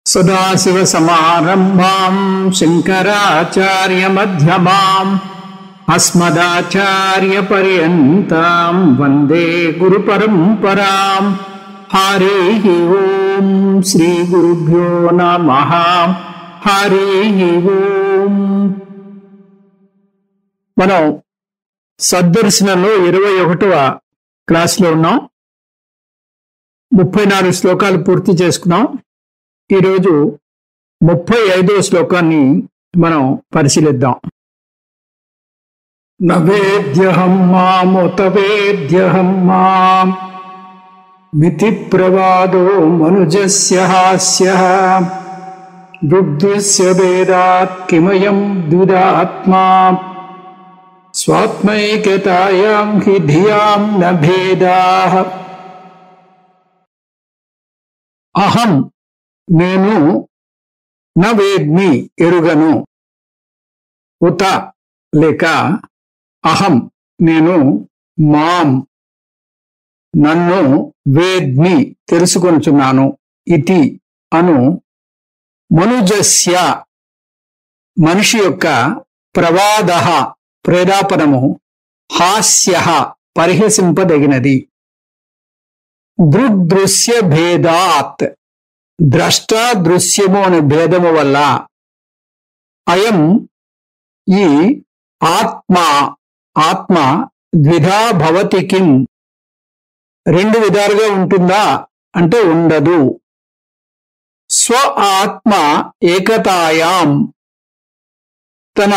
सदाशिवसमारम्भां शङ्कराचार्यमध्यमाम् अस्मदाचार्यपर्यन्तां वन्दे गुरुपरम्पराम्। हरिः ओं श्रीगुरुभ्यो नमः। हरिः ओं। మనం సద్దర్శనంలో 21వ క్లాస్లో ఉన్నాం. 34 శ్లోకాలు పూర్తి చేసుకున్నాం. ఈరోజు 35వ శ్లోకాన్ని మనం పరిశీలిద్దాం. నవేద్యహం మాముత వేద్యహం మాం మితి ప్రవాదో మనుజస్య హాస్యః బుద్ధిస్య వేదాత్ కిమయం ద్విధాత్మా స్వాత్మైకతాయాం హి ధియాం న భేదాః. అహం నేను, న వేద్మి ఎరుగను, ఉత లేక అహం నేను, మాం నన్ను, వేద్మి తెలుసుకొనుచున్నాను, ఇతి అను మనుజస్య మనిషి యొక్క ప్రవాదః ప్రేరాపణము, హాస్యః పరిహసింపదగినది, దృగ్దృశ్య భేదాత్ ద్రష్ట దృశ్యము అనే భేదము వల్ల, అయం ఈ ఆత్మ ద్విధా భవతి కిం రెండు విధాలుగా ఉంటుందా అంటే ఉండదు. స్వ ఆత్మ ఏకతాయాం తన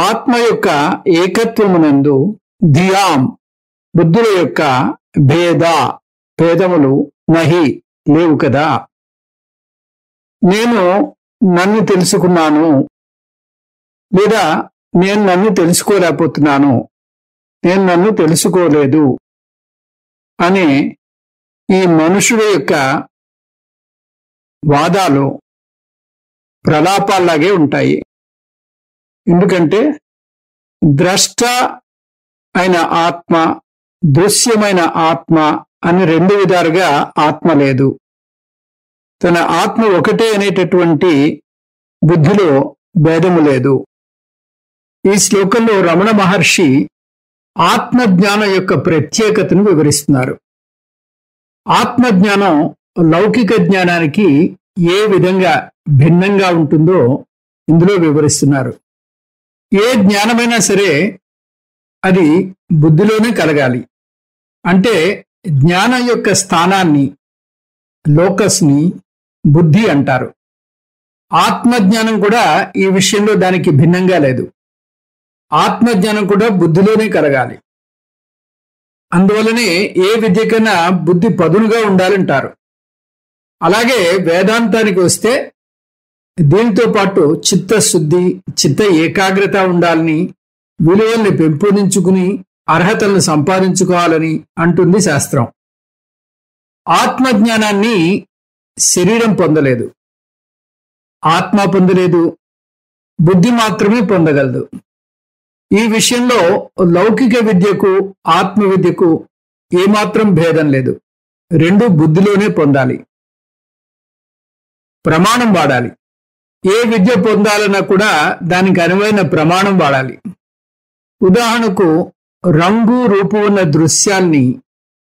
ఆత్మ యొక్క ఏకత్వమునందు, ధియాం బుద్ధుల యొక్క భేదములు నహి లేవు కదా. నేను నన్ను తెలుసుకున్నాను లేదా నేను నన్ను తెలుసుకోలేకపోతున్నాను, నేను నన్ను తెలుసుకోలేదు అనే ఈ మనుషుల యొక్క వాదాలు ప్రలాపాల్లాగే ఉంటాయి. ఎందుకంటే ద్రష్ట అయిన ఆత్మ, దృశ్యమైన ఆత్మ అని రెండు విధాలుగా ఆత్మ లేదు. తన ఆత్మ ఒకటే అనేటటువంటి బుద్ధిలో భేదము లేదు. ఈ శ్లోకంలో రమణ మహర్షి ఆత్మజ్ఞానం యొక్క ప్రత్యేకతను వివరిస్తున్నారు. ఆత్మజ్ఞానం లౌకిక జ్ఞానానికి ఏ విధంగా భిన్నంగా ఉంటుందో ఇందులో వివరిస్తున్నారు. ఏ జ్ఞానమైనా సరే అది బుద్ధిలోనే కలగాలి. అంటే జ్ఞానం యొక్క స్థానాన్ని, లోకస్ని బుద్ధి అంటారు. ఆత్మజ్ఞానం కూడా ఈ విషయంలో దానికి భిన్నంగా లేదు. ఆత్మజ్ఞానం కూడా బుద్ధిలోనే కలగాలి. అందువలనే ఏ విద్యకైనా బుద్ధి పదునుగా ఉండాలంటారు. అలాగే వేదాంతానికి వస్తే దీనితో పాటు చిత్తశుద్ధి, చిత్త ఏకాగ్రత ఉండాలని, విలువల్ని పెంపొందించుకుని అర్హతలను సంపాదించుకోవాలని అంటుంది శాస్త్రం. ఆత్మజ్ఞానాన్ని శరీరం పొందలేదు, ఆత్మ పొందలేదు, బుద్ధి మాత్రమే పొందగలదు. ఈ విషయంలో లౌకిక విద్యకు ఆత్మ విద్యకు ఏమాత్రం భేదం లేదు. రెండు బుద్ధిలోనే పొందాలి. ప్రమాణం వాడాలి. ఏ విద్య పొందాలన్నా కూడా దానికి అనువైన ప్రమాణం వాడాలి. ఉదాహరణకు రంగు రూపు ఉన్న దృశ్యాన్ని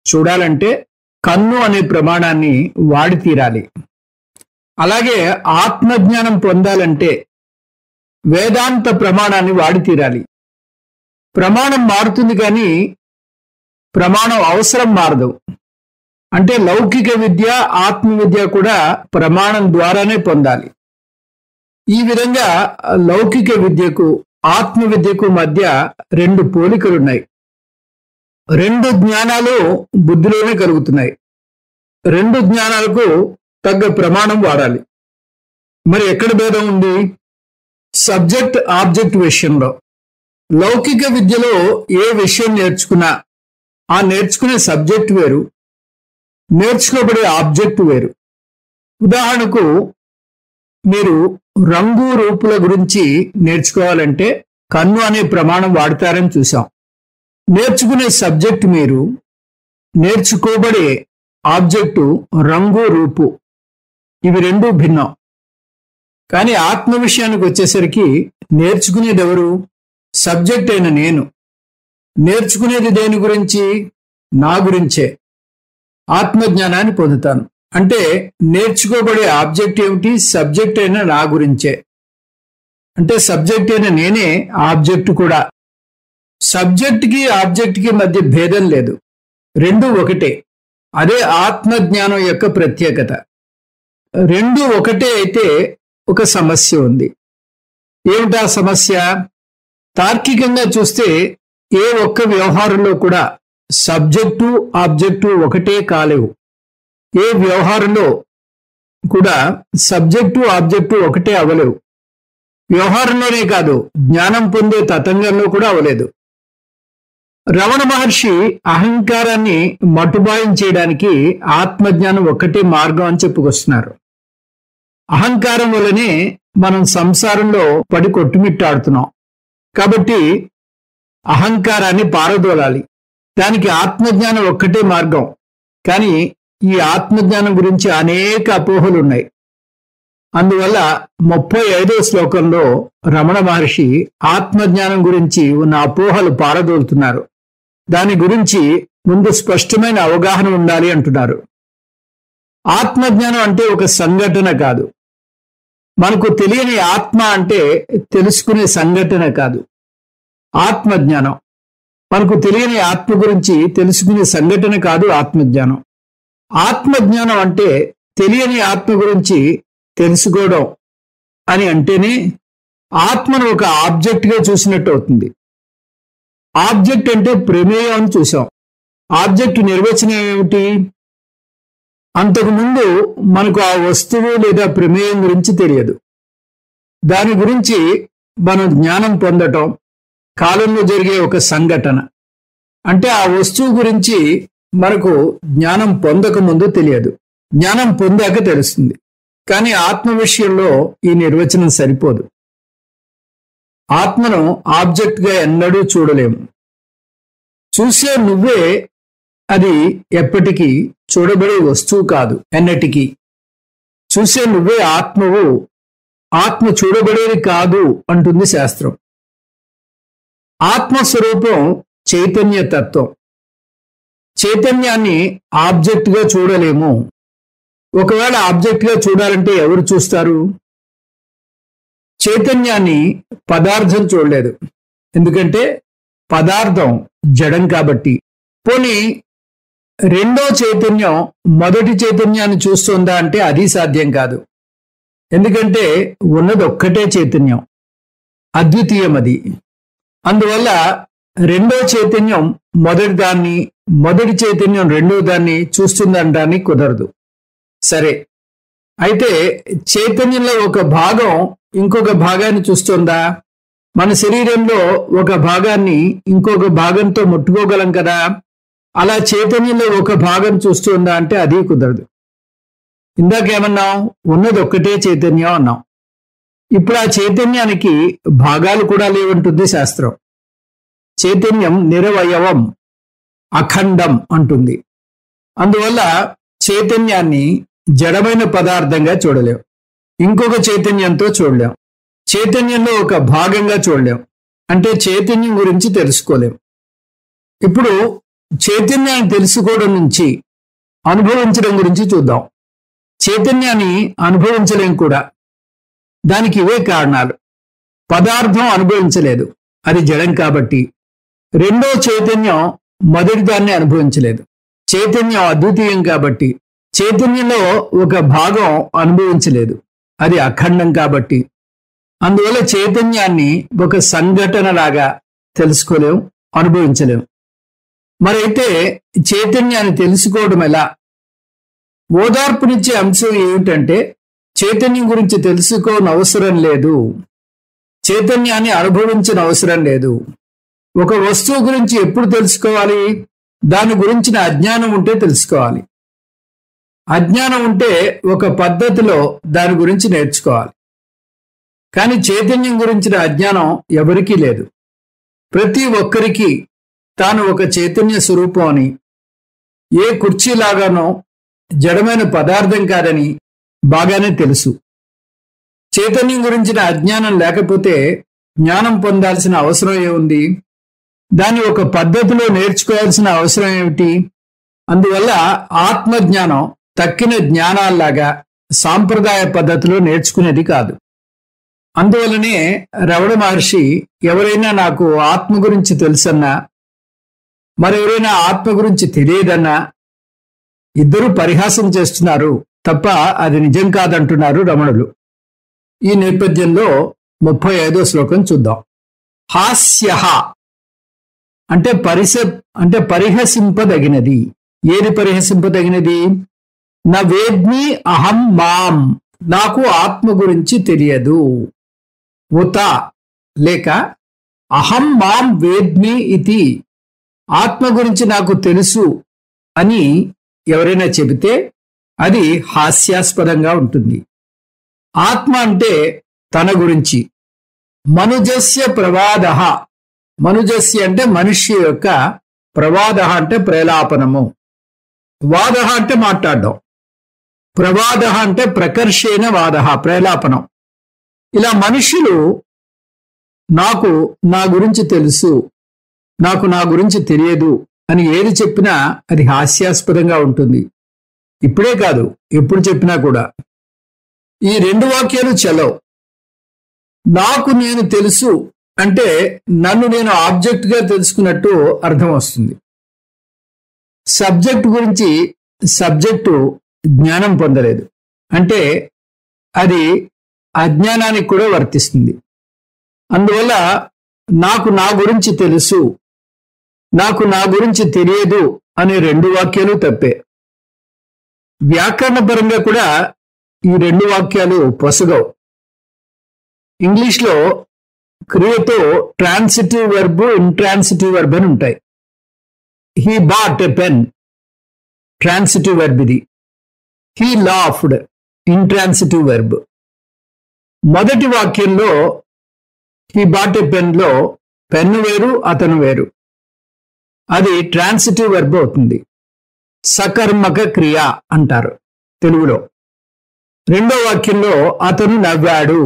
చూడాలంటే కన్ను అనే ప్రమాణాన్ని వాడి తీరాలి. అలాగే ఆత్మజ్ఞానం పొందాలంటే వేదాంత ప్రమాణాన్ని వాడి తీరాలి. ప్రమాణం మారుతుంది కానీ ప్రమాణం అవసరం మారదు. అంటే లౌకిక విద్య, ఆత్మ విద్య కూడా ప్రమాణం ద్వారానే పొందాలి. ఈ విధంగా లౌకిక విద్యకు ఆత్మ విద్యకు మధ్య రెండు పోలికలున్నాయి. రెండు జ్ఞానాలు బుద్ధిలోనే కలుగుతున్నాయి. రెండు జ్ఞానాలకు తగ్గ ప్రమాణం వాడాలి. మరి ఎక్కడ భేదం ఉంది? సబ్జెక్ట్ ఆబ్జెక్ట్ విషయంలో. లౌకిక విద్యలో ఏ విషయం నేర్చుకున్నా ఆ నేర్చుకునే సబ్జెక్ట్ వేరు, నేర్చుకోబడే ఆబ్జెక్ట్ వేరు. ఉదాహరణకు మీరు రంగు రూపుల గురించి నేర్చుకోవాలంటే కన్ను అనే ప్రమాణం వాడతారని చూసాం. నేర్చుకునే సబ్జెక్ట్ మీరు, నేర్చుకోబడే ఆబ్జెక్టు రంగు రూపు, ఇవి రెండూ భిన్నం. కానీ ఆత్మ విషయానికి వచ్చేసరికి నేర్చుకునేది ఎవరు? సబ్జెక్ట్ అయిన నేను. నేర్చుకునేది దేని గురించి? నా గురించే. ఆత్మజ్ఞానాన్ని పొందుతాను అంటే నేర్చుకోబడే ఆబ్జెక్ట్ ఏమిటి? సబ్జెక్ట్ అయిన నా గురించే. అంటే సబ్జెక్ట్ అయిన నేనే ఆబ్జెక్ట్ కూడా. సబ్జెక్ట్కి ఆబ్జెక్ట్కి మధ్య భేదం లేదు, రెండు ఒకటే. అదే ఆత్మజ్ఞానం యొక్క ప్రత్యేకత. రెండు ఒకటే అయితే ఒక సమస్య ఉంది. ఏమిటా సమస్య? తార్కికంగా చూస్తే ఏ ఒక్క వ్యవహారంలో కూడా సబ్జెక్టు ఆబ్జెక్టు ఒకటే కాలేవు. ఏ వ్యవహారంలో కూడా సబ్జెక్టు ఆబ్జెక్టు ఒకటే అవలేవు. వ్యవహారంలోనే కాదు, జ్ఞానం పొందే తతంగంలో కూడా అవలేదు. రమణ మహర్షి అహంకారాన్ని మటుబాయం చేయడానికి ఆత్మజ్ఞానం ఒక్కటే మార్గం అని చెప్పుకొస్తున్నారు. అహంకారం వల్లనే మనం సంసారంలో పడి కొట్టుమిట్టాడుతున్నాం. కాబట్టి అహంకారాన్ని పారదోలాలి. దానికి ఆత్మజ్ఞానం ఒక్కటే మార్గం. కానీ ఈ ఆత్మజ్ఞానం గురించి అనేక అపోహలు ఉన్నాయి. అందువల్ల 35వ శ్లోకంలో రమణ మహర్షి ఆత్మజ్ఞానం గురించి ఉన్న అపోహలు పారదోలుతున్నారు. దాని గురించి ముందు స్పష్టమైన అవగాహన ఉండాలి అంటున్నారు. ఆత్మజ్ఞానం అంటే ఒక సంఘటన కాదు. మనకు తెలియని ఆత్మ అంటే తెలుసుకునే సంఘటన కాదు. ఆత్మజ్ఞానం మనకు తెలియని ఆత్మ గురించి తెలుసుకునే సంఘటన కాదు. ఆత్మజ్ఞానం. ఆత్మజ్ఞానం అంటే తెలియని ఆత్మ గురించి తెలుసుకోవడం అని అంటేనే ఆత్మను ఒక ఆబ్జెక్ట్గా చూసినట్టు అవుతుంది. ఆబ్జెక్ట్ అంటే ప్రమేయం అని చూసాం. ఆబ్జెక్ట్ నిర్వచనం ఏమిటి? అంతకుముందు మనకు ఆ వస్తువు లేదా ప్రమేయం గురించి తెలియదు. దాని గురించి మనం జ్ఞానం పొందటం కాలంలో జరిగే ఒక సంఘటన. అంటే ఆ వస్తువు గురించి మనకు జ్ఞానం పొందక ముందు తెలియదు, జ్ఞానం పొందాక తెలుస్తుంది. కానీ ఆత్మ విషయంలో ఈ నిర్వచనం సరిపోదు. ఆత్మను ఆబ్జెక్ట్గా ఎన్నడూ చూడలేము. చూసే నువ్వే అది ఎప్పటికీ చూడబడే వస్తువు కాదు, ఎన్నటికీ. చూసే నువ్వే ఆత్మవు, ఆత్మ చూడబడేది కాదు అంటుంది శాస్త్రం. ఆత్మస్వరూపం చైతన్య తత్వం. చైతన్యాన్ని ఆబ్జెక్ట్గా చూడలేము. ఒకవేళ ఆబ్జెక్ట్గా చూడాలంటే ఎవరు చూస్తారు? చైతన్యాన్ని పదార్థం చూడలేదు, ఎందుకంటే పదార్థం జడం కాబట్టి. పోనీ రెండో చైతన్యం మొదటి చైతన్యాన్ని చూస్తుందా అంటే అది సాధ్యం కాదు. ఎందుకంటే ఉన్నది ఒక్కటే చైతన్యం, అద్వితీయం అది. అందువల్ల రెండో చైతన్యం మొదటి దాన్ని, మొదటి చైతన్యం రెండో దాన్ని చూస్తుందనడానికి కుదరదు. సరే, అయితే చైతన్యంలో ఒక భాగం ఇంకొక భాగాన్ని చూస్తుందా? మన శరీరంలో ఒక భాగాన్ని ఇంకొక భాగంతో ముట్టుకోగలం కదా. అలా చైతన్యంలో ఒక భాగం చూస్తుందా అంటే అది కుదరదు. ఇందాకేమన్నాం? ఉన్నది ఒక్కటే చైతన్యం అన్నాం. ఇప్పుడు ఆ చైతన్యానికి భాగాలు కూడా లేవంటుంది శాస్త్రం. చైతన్యం నిరవయవం, అఖండం అంటుంది. అందువల్ల చైతన్యాన్ని జడమైన పదార్థంగా చూడలేం, ఇంకొక చైతన్యంతో చూడలేం, చైతన్యంలో ఒక భాగంగా చూడలేం. అంటే చైతన్యం గురించి తెలుసుకోలేం. ఇప్పుడు చైతన్యాన్ని తెలుసుకోవడం నుంచి అనుభవించడం గురించి చూద్దాం. చైతన్యాన్ని అనుభవించలేం కూడా. దానికి ఇవే కారణాలు. పదార్థం అనుభవించలేదు, అది జడం కాబట్టి. రెండో చైతన్యం మొదటి దాన్ని అనుభవించలేదు, చైతన్యం అద్వితీయం కాబట్టి. చైతన్యంలో ఒక భాగం అనుభవించలేదు, అది అఖండం కాబట్టి. అందువల్ల చైతన్యాన్ని ఒక సంఘటనలాగా తెలుసుకోలేం, అనుభవించలేం. మరైతే చైతన్యాన్ని తెలుసుకోవడం ఎలా? ఓదార్పునిచ్చే అంశం ఏమిటంటే చైతన్యం గురించి తెలుసుకోని అవసరం లేదు, చైతన్యాన్ని అనుభవించిన అవసరం లేదు. ఒక వస్తువు గురించి ఎప్పుడు తెలుసుకోవాలి? దాని గురించిన అజ్ఞానం ఉంటే తెలుసుకోవాలి. అజ్ఞానం ఉంటే ఒక పద్ధతిలో దాని గురించి నేర్చుకోవాలి. కానీ చైతన్యం గురించిన అజ్ఞానం ఎవరికీ లేదు. ప్రతి ఒక్కరికి తాను ఒక చైతన్య స్వరూపం అని, ఏ కుర్చీలాగానో జడమైన పదార్థం కాదని బాగానే తెలుసు. చైతన్యం గురించిన అజ్ఞానం లేకపోతే జ్ఞానం పొందాల్సిన అవసరం ఏముంది? దాన్ని ఒక పద్ధతిలో నేర్చుకోవాల్సిన అవసరం ఏమిటి? అందువల్ల ఆత్మజ్ఞానం తక్కిన జ్ఞానాల్లాగా సాంప్రదాయ పద్ధతిలో నేర్చుకునేది కాదు. అందువల్లనే రమణ మహర్షి ఎవరైనా నాకు ఆత్మ గురించి తెలుసన్నా, మరెవరైనా ఆత్మ గురించి తెలియదన్నా ఇద్దరూ పరిహాసం చేస్తున్నారు తప్ప అది నిజం కాదంటున్నారు రమణులు. ఈ నేపథ్యంలో 35వ శ్లోకం చూద్దాం. హాస్యః అంటే పరిహసింపదగినది. ఏది పరిహసింపదగినది? న వేద్మి అహం మాం, నాకు ఆత్మ గురించి తెలియదు. ఉత లేక అహం మాం వేద్మి ఇతి, ఆత్మ గురించి నాకు తెలుసు అని ఎవరైనా చెబితే అది హాస్యాస్పదంగా ఉంటుంది. ఆత్మ అంటే తన గురించి. మనుజస్య ప్రవాదః, మనుజస్య అంటే మనుష్య యొక్క, ప్రవాదః అంటే ప్రేలాపనము, వాదః అంటే మాట్లాడడం, ప్రవాదః అంటే ప్రకర్షేణ వాదః ప్రేలాపనం. ఇలా మనుష్యులు నాకు నా గురించి తెలుసు, నాకు నా గురించి తెలియదు అని ఏది చెప్పినా అది హాస్యాస్పదంగా ఉంటుంది. ఇప్పుడే కాదు, ఎప్పుడు చెప్పినా కూడా. ఈ రెండు వాక్యాలు చెల్లవు. నాకు నేను తెలుసు అంటే నన్ను నేను ఆబ్జెక్ట్గా తెలుసుకున్నట్టు అర్థం వస్తుంది. సబ్జెక్ట్ గురించి సబ్జెక్టు జ్ఞానం పొందలేదు అంటే అది అజ్ఞానానికి కూడా వర్తిస్తుంది. అందువల్ల నాకు నా గురించి తెలుసు, నాకు నా గురించి తెలియదు అనే రెండు వాక్యాలు తప్పే. వ్యాకరణపరంగా కూడా ఈ రెండు వాక్యాలు పొసగవు. ఇంగ్లీష్లో క్రియతో ట్రాన్సిటివ్ వెర్బ్, ఇంట్రాన్సిటివ్ వెర్బ్ అని ఉంటాయి. He bought a pen, transitive verb ఇది. He laughed, intransitive verb. మొదటి వాక్యంలో హీ బాట్ ఎ పెన్లో పెన్ను వేరు, అతను వేరు, అది ట్రాన్సిటివ్ వెర్బ్ అవుతుంది. సకర్మక క్రియ అంటారు తెలుగులో. రెండో వాక్యంలో అతను నవ్వాడు,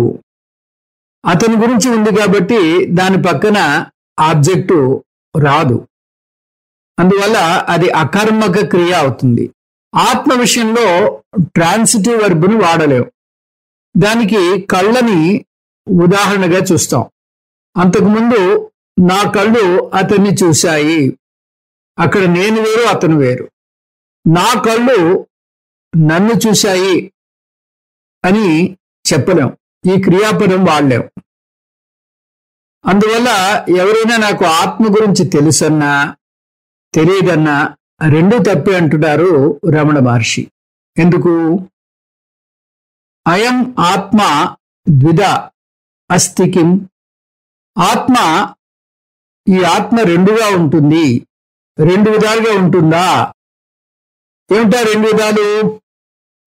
అతని గురించి ఉంది కాబట్టి దాని పక్కన ఆబ్జెక్టు రాదు, అందువల్ల అది అకర్మక క్రియ అవుతుంది. ఆత్మ విషయంలో ట్రాన్సిటివ్ వెర్బ్ను వాడలేం. దానికి కళ్ళని ఉదాహరణగా చూస్తాం. అంతకుముందు నా కళ్ళు అతన్ని చూశాయి, అక్కడ నేను వేరు, అతను వేరు. నా కళ్ళు నన్ను చూశాయి అని చెప్పలేం, ఈ క్రియాపదం వాడలేం. అందువల్ల ఎవరైనా నాకు ఆత్మ గురించి తెలుసన్నా తెలియదన్నా రెండూ తప్పే అంటున్నారు రమణ మహర్షి. ఎందుకు? అయం ఆత్మ ద్విధ అస్తి కిం, ఆత్మ, ఈ ఆత్మ రెండుగా ఉంటుంది, రెండు విధాలుగా ఉంటుందా? ఏమిటా రెండు విధాలు?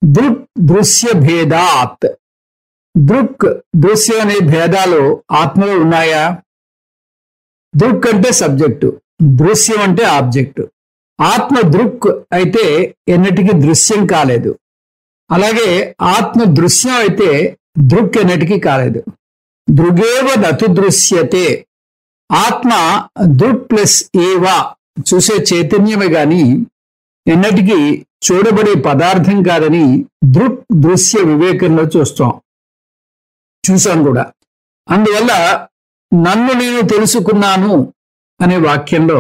దృక్ దృశ్య భేదాత్, దృక్ దృశ్య అనే భేదాలు ఆత్మలో ఉన్నాయా? దృక్ అంటే సబ్జెక్టు, దృశ్యం అంటే ఆబ్జెక్టు. ఆత్మ దృక్ అయితే ఎన్నటికీ దృశ్యం కాలేదు, అలాగే ఆత్మ దృశ్యం అయితే దృక్ ఎన్నటికీ కాలేదు. దృగేవ నతు దృశ్యతే, ఆత్మ దృక్ ప్లస్ ఏవా, చూసే చైతన్యమే గాని ఎన్నటికీ చూడబడే పదార్థం కాదని దృక్ దృశ్య వివేకంలో చూసాం కూడా. అందువల్ల నన్ను నేను తెలుసుకున్నాను అనే వాక్యంలో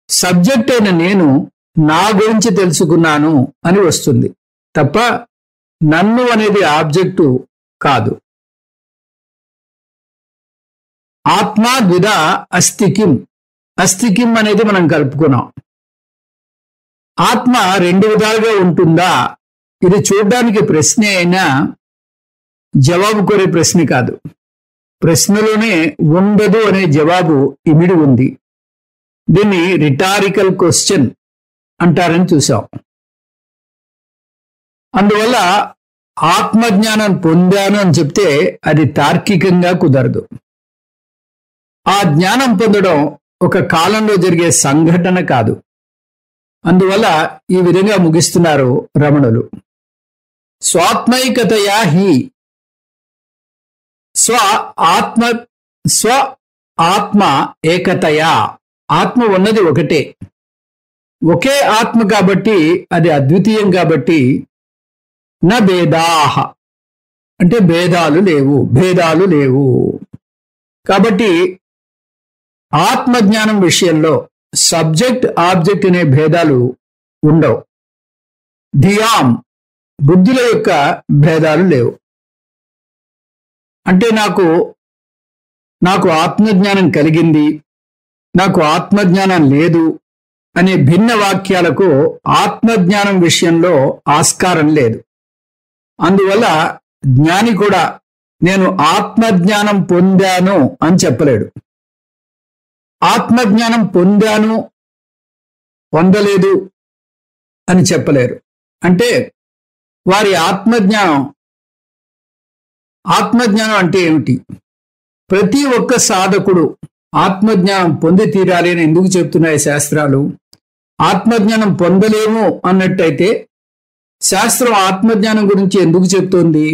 సబ్జెక్ట్ అయిన నేను నా గురించి తెలుసుకున్నాను అని వస్తుంది తప్ప నన్ను అనేది ఆబ్జెక్టు కాదు. ఆత్మ ద్విధ అస్తికిం, అస్తికిం అనేది మనం కలుపుకున్నాం. ఆత్మ రెండు విధాలుగా ఉంటుందా? ఇది చూడడానికి ప్రశ్న అయినా జవాబు కోరే ప్రశ్న కాదు. ప్రశ్నలోనే ఉండదు అనే జవాబు ఇమిడి ఉంది. దీన్ని రిటారికల్ క్వశ్చన్ అంటారని చూసాం. అందువల్ల ఆత్మజ్ఞానం పొందాను అని చెప్తే అది తార్కికంగా కుదరదు. ఆ జ్ఞానం పొందడం ఒక కాలంలో జరిగే సంఘటన కాదు. అందువల్ల ఈ విధంగా ముగిస్తున్నారు రమణులు. స్వాత్మైకతయా హి, స్వ ఆత్మ స్వ ఆత్మ ఏకతయా, ఆత్మ ఉన్నది ఒకటే, ఒకే ఆత్మ కాబట్టి అది అద్వితీయం కాబట్టి న భేదాహ అంటే భేదాలు లేవు. కాబట్టి ఆత్మజ్ఞానం విషయంలో సబ్జెక్ట్ ఆబ్జెక్ట్ అనే భేదాలు ఉండవు. ధియాం బుద్ధుల యొక్క భేదాలు లేవు. అంటే నాకు ఆత్మజ్ఞానం కలిగింది, నాకు ఆత్మజ్ఞానం లేదు అనే భిన్న వాక్యాలకు ఆత్మజ్ఞానం విషయంలో ఆస్కారం లేదు. అందువల్ల జ్ఞాని కూడా నేను ఆత్మజ్ఞానం పొందాను అని చెప్పలేడు. ఆత్మజ్ఞానం పొందాను, పొందలేదు అని చెప్పలేరు. అంటే వారి ఆత్మజ్ఞానం అంటే ఏమిటి? ప్రతి ఒక్క సాధకుడు ఆత్మజ్ఞానం పొంది తీరాలి అని ఎందుకు చెప్తున్నాయి శాస్త్రాలు? ఆత్మజ్ఞానం పొందలేము అన్నట్టయితే శాస్త్రం ఆత్మజ్ఞానం గురించి ఎందుకు చెప్తోంది?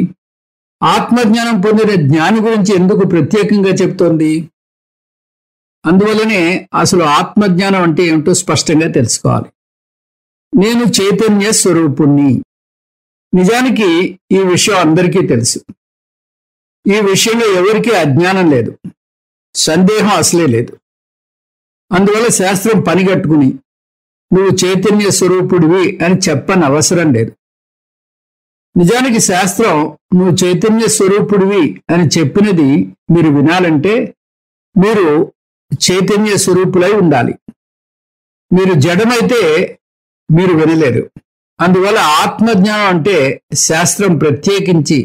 ఆత్మజ్ఞానం పొందిన జ్ఞాని గురించి ఎందుకు ప్రత్యేకంగా చెప్తోంది? అందువల్లనే అసలు ఆత్మజ్ఞానం అంటే ఏమిటో స్పష్టంగా తెలుసుకోవాలి. నేను చైతన్య స్వరూపుణ్ణి. నిజానికి ఈ విషయం అందరికీ తెలుసు. ఈ విషయంలో ఎవరికీ అజ్ఞానం లేదు, సందేహం అసలే లేదు. అందువల్ల శాస్త్రం పనిగట్టుకుని నువ్వు చైతన్య స్వరూపుడివి అని చెప్పని అవసరం లేదు. నిజానికి శాస్త్రం నువ్వు చైతన్య స్వరూపుడివి అని చెప్పినది మీరు వినాలంటే మీరు చైతన్య స్వరూపులై ఉండాలి. మీరు జడమైతే మీరు వినలేరు. అందువల్ల ఆత్మజ్ఞానం అంటే శాస్త్రం ప్రత్యేకించి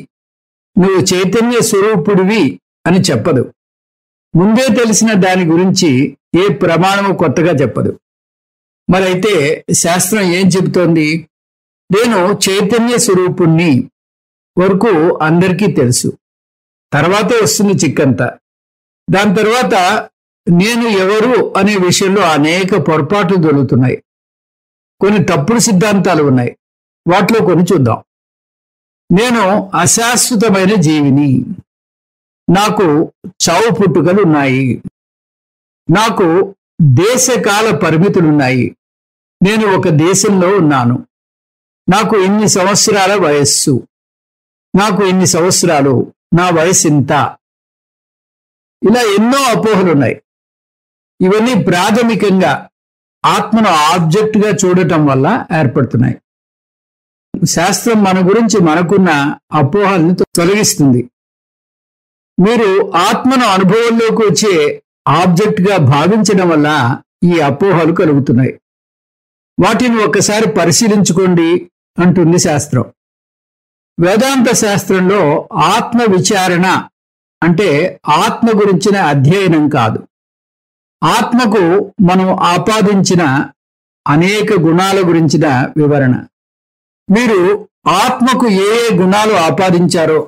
నువ్వు చైతన్య స్వరూపుడివి అని చెప్పదు. ముందే తెలిసిన దాని గురించి ఏ ప్రమాణము కొత్తగా చెప్పదు. మరైతే శాస్త్రం ఏం చెబుతోంది? నేను చైతన్య స్వరూపుణ్ణి వరకు అందరికీ తెలుసు. తర్వాతే వస్తుంది చిక్కంతా. దాని తర్వాత నేను ఎవరు అనే విషయంలో అనేక పొరపాట్లు దొరుకుతున్నాయి. కొన్ని తప్పుడు సిద్ధాంతాలు ఉన్నాయి. వాటిలో కొన్ని చూద్దాం. నేను అశాశ్వతమైన జీవిని, నాకు చావు పుట్టుకలు ఉన్నాయి, నాకు దేశకాల పరిమితులున్నాయి, నేను ఒక దేశంలో ఉన్నాను, నాకు ఇన్ని సంవత్సరాల వయస్సు, నాకు ఇన్ని సంవత్సరాలు, నా వయసు ఇంత, ఇలా ఎన్నో అపోహలున్నాయి. ఇవన్నీ ప్రాథమికంగా ఆత్మను ఆబ్జెక్ట్గా చూడటం వల్ల ఏర్పడుతున్నాయి. శాస్త్రం మన గురించి మనకున్న అపోహలను తొలగిస్తుంది. మీరు ఆత్మను అనుభవంలోకి వచ్చే ఆబ్జెక్ట్గా భావించడం వల్ల ఈ అపోహలు కలుగుతున్నాయి. వాటిని ఒక్కసారి పరిశీలించుకోండి అంటుంది శాస్త్రం. వేదాంత శాస్త్రంలో ఆత్మ విచారణ అంటే ఆత్మ గురించిన అధ్యయనం కాదు, ఆత్మకు మనం ఆపాదించిన అనేక గుణాల గురించిన వివరణ. మీరు ఆత్మకు ఏ గుణాలు ఆపాదించారో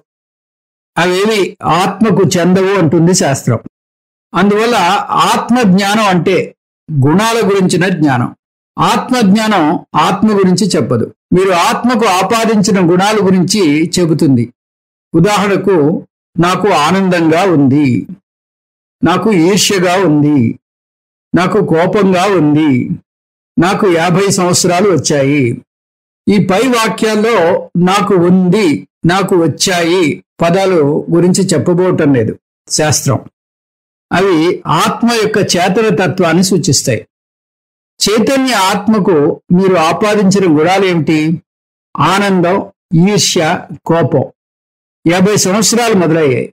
అవేవి ఆత్మకు చెందవు అంటుంది శాస్త్రం. అందువల్ల ఆత్మ జ్ఞానం అంటే గుణాల గురించిన జ్ఞానం. ఆత్మజ్ఞానం ఆత్మ గురించి చెప్పదు, మీరు ఆత్మకు ఆపాదించిన గుణాల గురించి చెబుతుంది. ఉదాహరణకు, నాకు ఆనందంగా ఉంది, నాకు ఈర్ష్యగా ఉంది, నాకు కోపంగా ఉంది, నాకు 50 సంవత్సరాలు వచ్చాయి. ఈ పై వాక్యాల్లో నాకు ఉంది, నాకు వచ్చాయి పదాలు గురించి చెప్పబోవటం లేదు శాస్త్రం. అవి ఆత్మ యొక్క చేతన తత్వాన్ని సూచిస్తాయి. చైతన్య ఆత్మకు మీరు ఆపాదించిన గుణాలేమిటి? ఆనందం, ఈర్ష్య, కోపం. 50 సంవత్సరాలు మొదలయ్యాయి.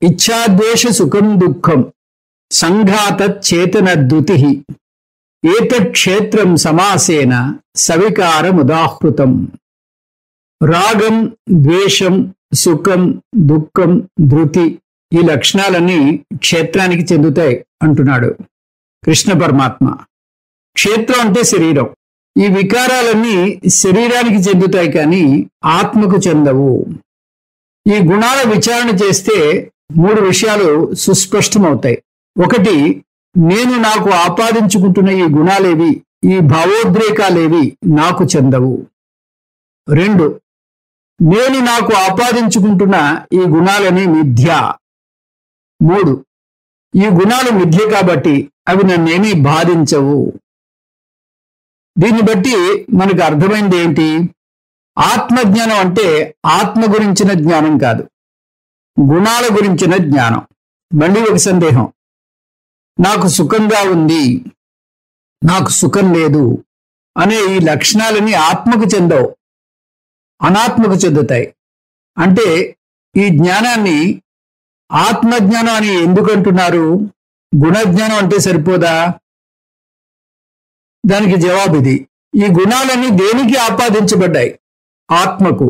ఇచ్ఛాద్వేష సుఖం దుఃఖం సంఘాత చేతనద్దుతి ఏతత్ క్షేత్రం సమాసేన సవికారముదాహృతం. రాగం, ద్వేషం, సుఖం, దుఃఖం, ధృతి ఈ లక్షణాలన్నీ క్షేత్రానికి చెందుతాయి అంటున్నాడు కృష్ణ పరమాత్మ. క్షేత్రం అంటే శరీరం. ఈ వికారాలన్నీ శరీరానికి చెందుతాయి కానీ ఆత్మకు చెందవు. ఈ గుణాల విచారణ చేస్తే 3 విషయాలు సుస్పష్టమవుతాయి. 1, నేను నాకు ఆపాదించుకుంటున్న ఈ గుణాలేవి, ఈ భావోద్రేకాలేవి నాకు చెందవు. 2, నేను నాకు ఆపాదించుకుంటున్న ఈ గుణాలని మిథ్య, 3. ఈ గుణాలు మిథ్య కాబట్టి అవి నన్నేమీ బాధించవు. దీన్ని బట్టి మనకు అర్థమైంది ఏంటి? ఆత్మజ్ఞానం అంటే ఆత్మ గురించిన జ్ఞానం కాదు, గుణాల గురించిన జ్ఞానం. మళ్ళీ ఒక సందేహం, నాకు సుఖంగా ఉంది, నాకు సుఖం లేదు అనే ఈ లక్షణాలని ఆత్మకు చెందవు, అనాత్మకు చెందుతాయి. అంటే ఈ జ్ఞానాన్ని ఆత్మజ్ఞానం అని ఎందుకు అంటున్నారు? గుణజ్ఞానం అంటే సరిపోదా? దానికి జవాబు ఇది. ఈ గుణాలన్నీ దేనికి ఆపాదించబడ్డాయి? ఆత్మకు.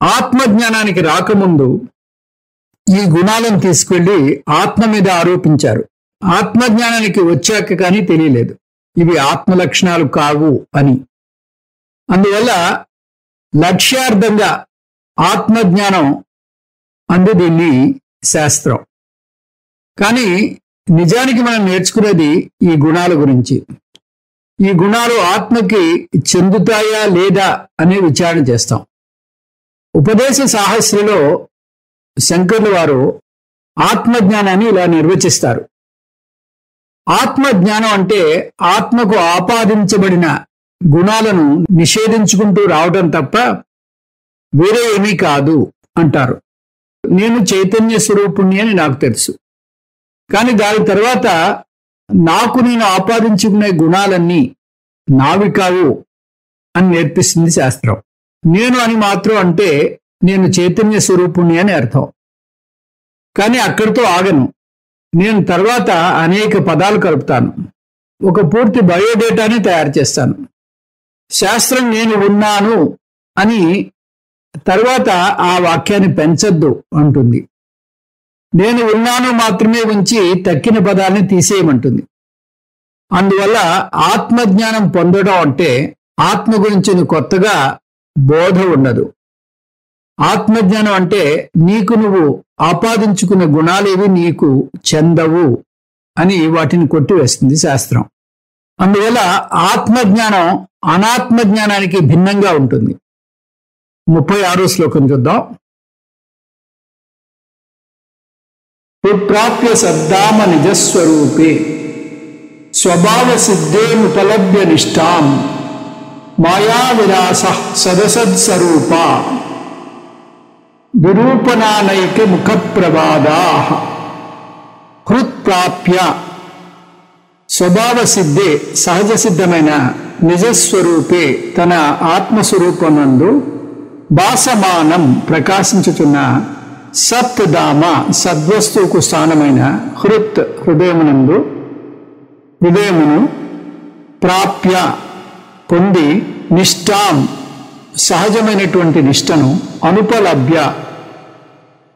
ఆత్మజ్ఞానానికి రాకముందు ఈ గుణాలను తీసుకెళ్లి ఆత్మ మీద ఆరోపించారు. ఆత్మజ్ఞానానికి వచ్చాక కానీ తెలియలేదు ఇవి ఆత్మ లక్షణాలు కావు అని. అందువల్ల లక్ష్యార్థంగా ఆత్మజ్ఞానం అందు దీన్ని శాస్త్రం. కానీ నిజానికి మనం నేర్చుకునేది ఈ గుణాల గురించి. ఈ గుణాలు ఆత్మకి చెందుతాయా లేదా అనే విచారణ చేస్తాం. ఉపదేశ సాహస్రిలో శంకర్ల వారు ఆత్మజ్ఞానాన్ని ఇలా నిర్వచిస్తారు. ఆత్మజ్ఞానం అంటే ఆత్మకు ఆపాదించబడిన గుణాలను నిషేధించుకుంటూ రావడం తప్ప వేరే ఏమీ కాదు అంటారు. నేను చైతన్య స్వరూపుణ్ణి అని నాకు తెలుసు, కానీ దాని తర్వాత నాకు నేను ఆపాదించుకునే గుణాలన్నీ నావి కావు అని నేర్పిస్తుంది శాస్త్రం. నేను అని మాత్రం అంటే నేను చైతన్య స్వరూపుణ్ణి అని అర్థం. కానీ అక్కడితో ఆగను. నేను తర్వాత అనేక పదాలు కలుపుతాను, ఒక పూర్తి బయోడేటాని తయారు చేస్తాను. శాస్త్రం నేను ఉన్నాను అని తర్వాత ఆ వాక్యాన్ని పెంచొద్దు అంటుంది. నేను ఉన్నాను మాత్రమే ఉంచి తక్కిన పదాలని తీసేయమంటుంది. అందువల్ల ఆత్మజ్ఞానం పొందడం అంటే ఆత్మ గురించి కొత్తగా బోధ ఉండదు. ఆత్మజ్ఞానం అంటే నీకు నువ్వు ఆపాదించుకున్న గుణాలేవి నీకు చెందవు అని వాటిని కొట్టివేస్తుంది శాస్త్రం. అందువల్ల ఆత్మజ్ఞానం అనాత్మజ్ఞానానికి భిన్నంగా ఉంటుంది. 36వ శ్లోకం చూద్దాం. ప్రాప్య సద్దామ నిజస్వరూపే స్వభావ సిద్ధేముపలభ్య నిష్టాం మాయా విలాస సదసత్స్వరూప విరూపణానైక ముఖ ప్రవాదా హృత్ప్రాప్య స్వభావ సిద్ధే సహజ సిద్ధమైన నిజస్వరూపే తన ఆత్మస్వరూపమందు భాసమానం ప్రకాశించుచున్న సత్ దామ సద్వస్తువుకు స్థానమైన హృదయమునందు హృదయమును ప్రాప్య పొంది నిష్టాం సహజమైనటువంటి నిష్టను అనుపలభ్య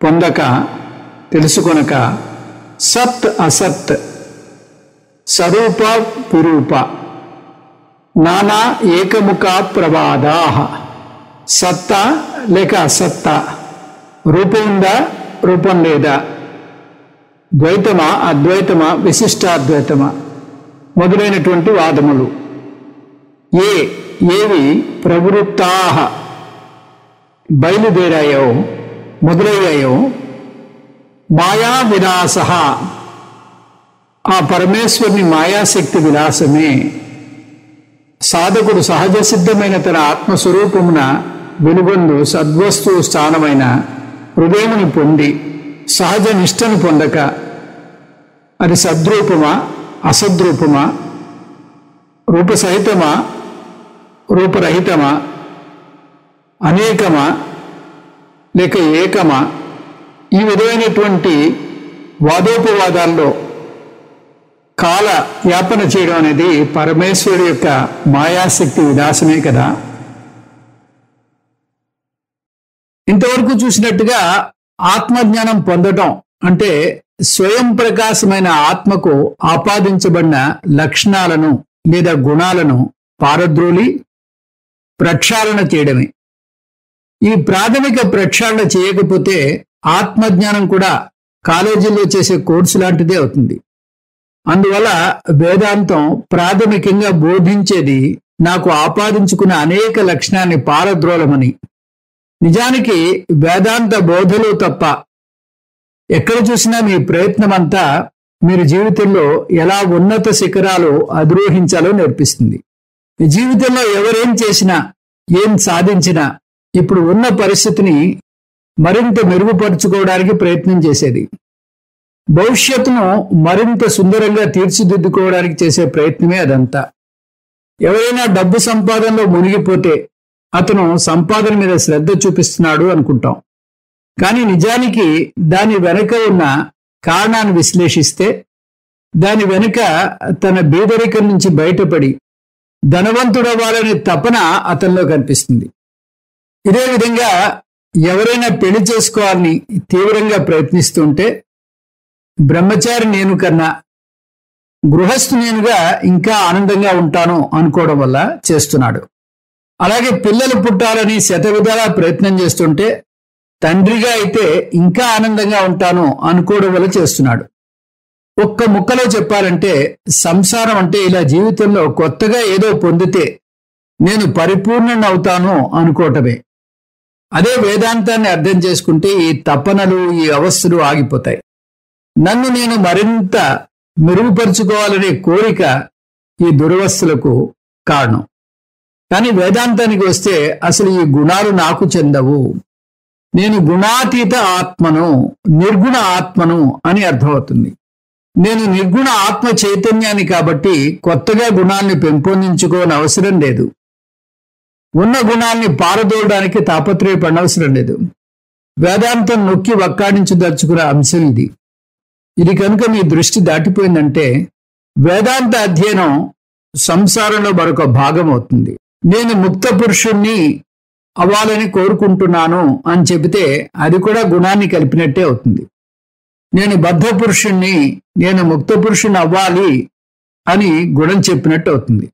పొందక తెలుసుకొనక సత్ అసత్ స్వరూప విరూప నానా ఏకముఖ ప్రవాదా సత్తా లేక అసత్తా, రూపం ఉందా రూపం లేదా, ద్వైతమా అద్వైతమా విశిష్టాద్వైతమా మొదలైనటువంటి వాదములు ఏవి ప్రవృత్తా బయలుదేరాయో మొదలయ్యాయో మాయా విలాస ఆ పరమేశ్వరుని మాయాశక్తి విలాసమే సాధకుడు సహజ సిద్ధమైన తన ఆత్మస్వరూపమున వెలుగొందు సద్వస్తువు స్థానమైన హృదయమును పొంది సహజ నిష్టను పొందక అది సద్రూపమా అసద్రూపమా, రూపసహితమా రూపరహితమా, అనేకమా లేక ఏకమా, ఈ విధమైనటువంటి వాదోపవాదాల్లో కాల యాపన చేయడం అనేది పరమేశ్వరుడు యొక్క మాయాశక్తి విలాసమే కదా. ఇంతవరకు చూసినట్టుగా ఆత్మజ్ఞానం పొందటం అంటే స్వయం ప్రకాశమైన ఆత్మకు ఆపాదించబడిన లక్షణాలను లేదా గుణాలను పారద్రోలి ప్రక్షాళన చేయడమే. ఈ ప్రాథమిక ప్రక్షాళన చేయకపోతే ఆత్మజ్ఞానం కూడా కాలేజీలో చేసే కోర్సు లాంటిదే అవుతుంది. అందువల్ల వేదాంతం ప్రాథమికంగా బోధించేది నాకు ఆపాదించుకున్న అనేక లక్షణాన్ని పారద్రోలమని. నిజానికి వేదాంత బోధలు తప్ప ఎక్కడ చూసినా మీ ప్రయత్నం అంతా మీరు జీవితంలో ఎలా ఉన్నత శిఖరాలు అధిరోహించాలో నేర్పిస్తుంది. జీవితంలో ఎవరేం చేసినా, ఏం సాధించినా ఇప్పుడు ఉన్న పరిస్థితిని మరింత మెరుగుపరుచుకోవడానికి ప్రయత్నం చేసేది. భవిష్యత్తును మరింత సుందరంగా తీర్చిదిద్దుకోవడానికి చేసే ప్రయత్నమే అదంతా. ఎవరైనా డబ్బు సంపాదనలో మునిగిపోతే అతను సంపాదన మీద శ్రద్ధ చూపిస్తున్నాడు అనుకుంటాం. కానీ నిజానికి దాని వెనుక ఉన్న కారణాన్ని విశ్లేషిస్తే దాని వెనుక తన బీదరికం నుంచి బయటపడి ధనవంతుడవ్వాలనే తపన అతనిలో కనిపిస్తుంది. ఇదే విధంగా ఎవరైనా పెళ్లి చేసుకోవాలని తీవ్రంగా ప్రయత్నిస్తుంటే బ్రహ్మచారి నేను కన్నా గృహస్థు నేనుగా ఇంకా ఆనందంగా ఉంటాను అనుకోవడం వల్ల చేస్తున్నాడు. అలాగే పిల్లలు పుట్టాలని శతవిధాలా ప్రయత్నం చేస్తుంటే తండ్రిగా అయితే ఇంకా ఆనందంగా ఉంటాను అనుకోవడం వల్ల చేస్తున్నాడు. ఒక్క ముక్కలో చెప్పాలంటే సంసారం అంటే ఇలా జీవితంలో కొత్తగా ఏదో పొందితే నేను పరిపూర్ణుని అవుతాను అనుకోవటమే. అదే వేదాంతాన్ని అర్థం చేసుకుంటే ఈ తపనలు, ఈ అవస్థలు ఆగిపోతాయి. నన్ను నేను మరింత మెరుగుపరుచుకోవాలనే కోరిక ఈ దురవస్థలకు కారణం. కానీ వేదాంతానికి వస్తే అసలు ఈ గుణాలు నాకు చెందవు, నేను గుణాతీత ఆత్మను, నిర్గుణ ఆత్మను అని అర్థమవుతుంది. నేను నిర్గుణ ఆత్మ చైతన్యాన్ని కాబట్టి కొత్తగా గుణాన్ని పెంపొందించుకోని అవసరం లేదు. ఉన్న గుణాల్ని పారదోలడానికి తాపత్రయపడనవసరం లేదు. వేదాంతం నొక్కి వక్కాడించదలుచుకున్న అంశం ఇది. ఇది కనుక మీ దృష్టి దాటిపోయిందంటే వేదాంత అధ్యయనం సంసారంలో మరొక భాగం అవుతుంది. నేను ముక్త పురుషుణ్ణి అవ్వాలని కోరుకుంటున్నాను అని చెబితే అది కూడా గుణాన్ని కలిపినట్టే అవుతుంది. నేను బద్ధ పురుషుణ్ణి, నేను ముక్త పురుషుణ్ణి అవ్వాలి అని గుణం చెప్పినట్టు అవుతుంది.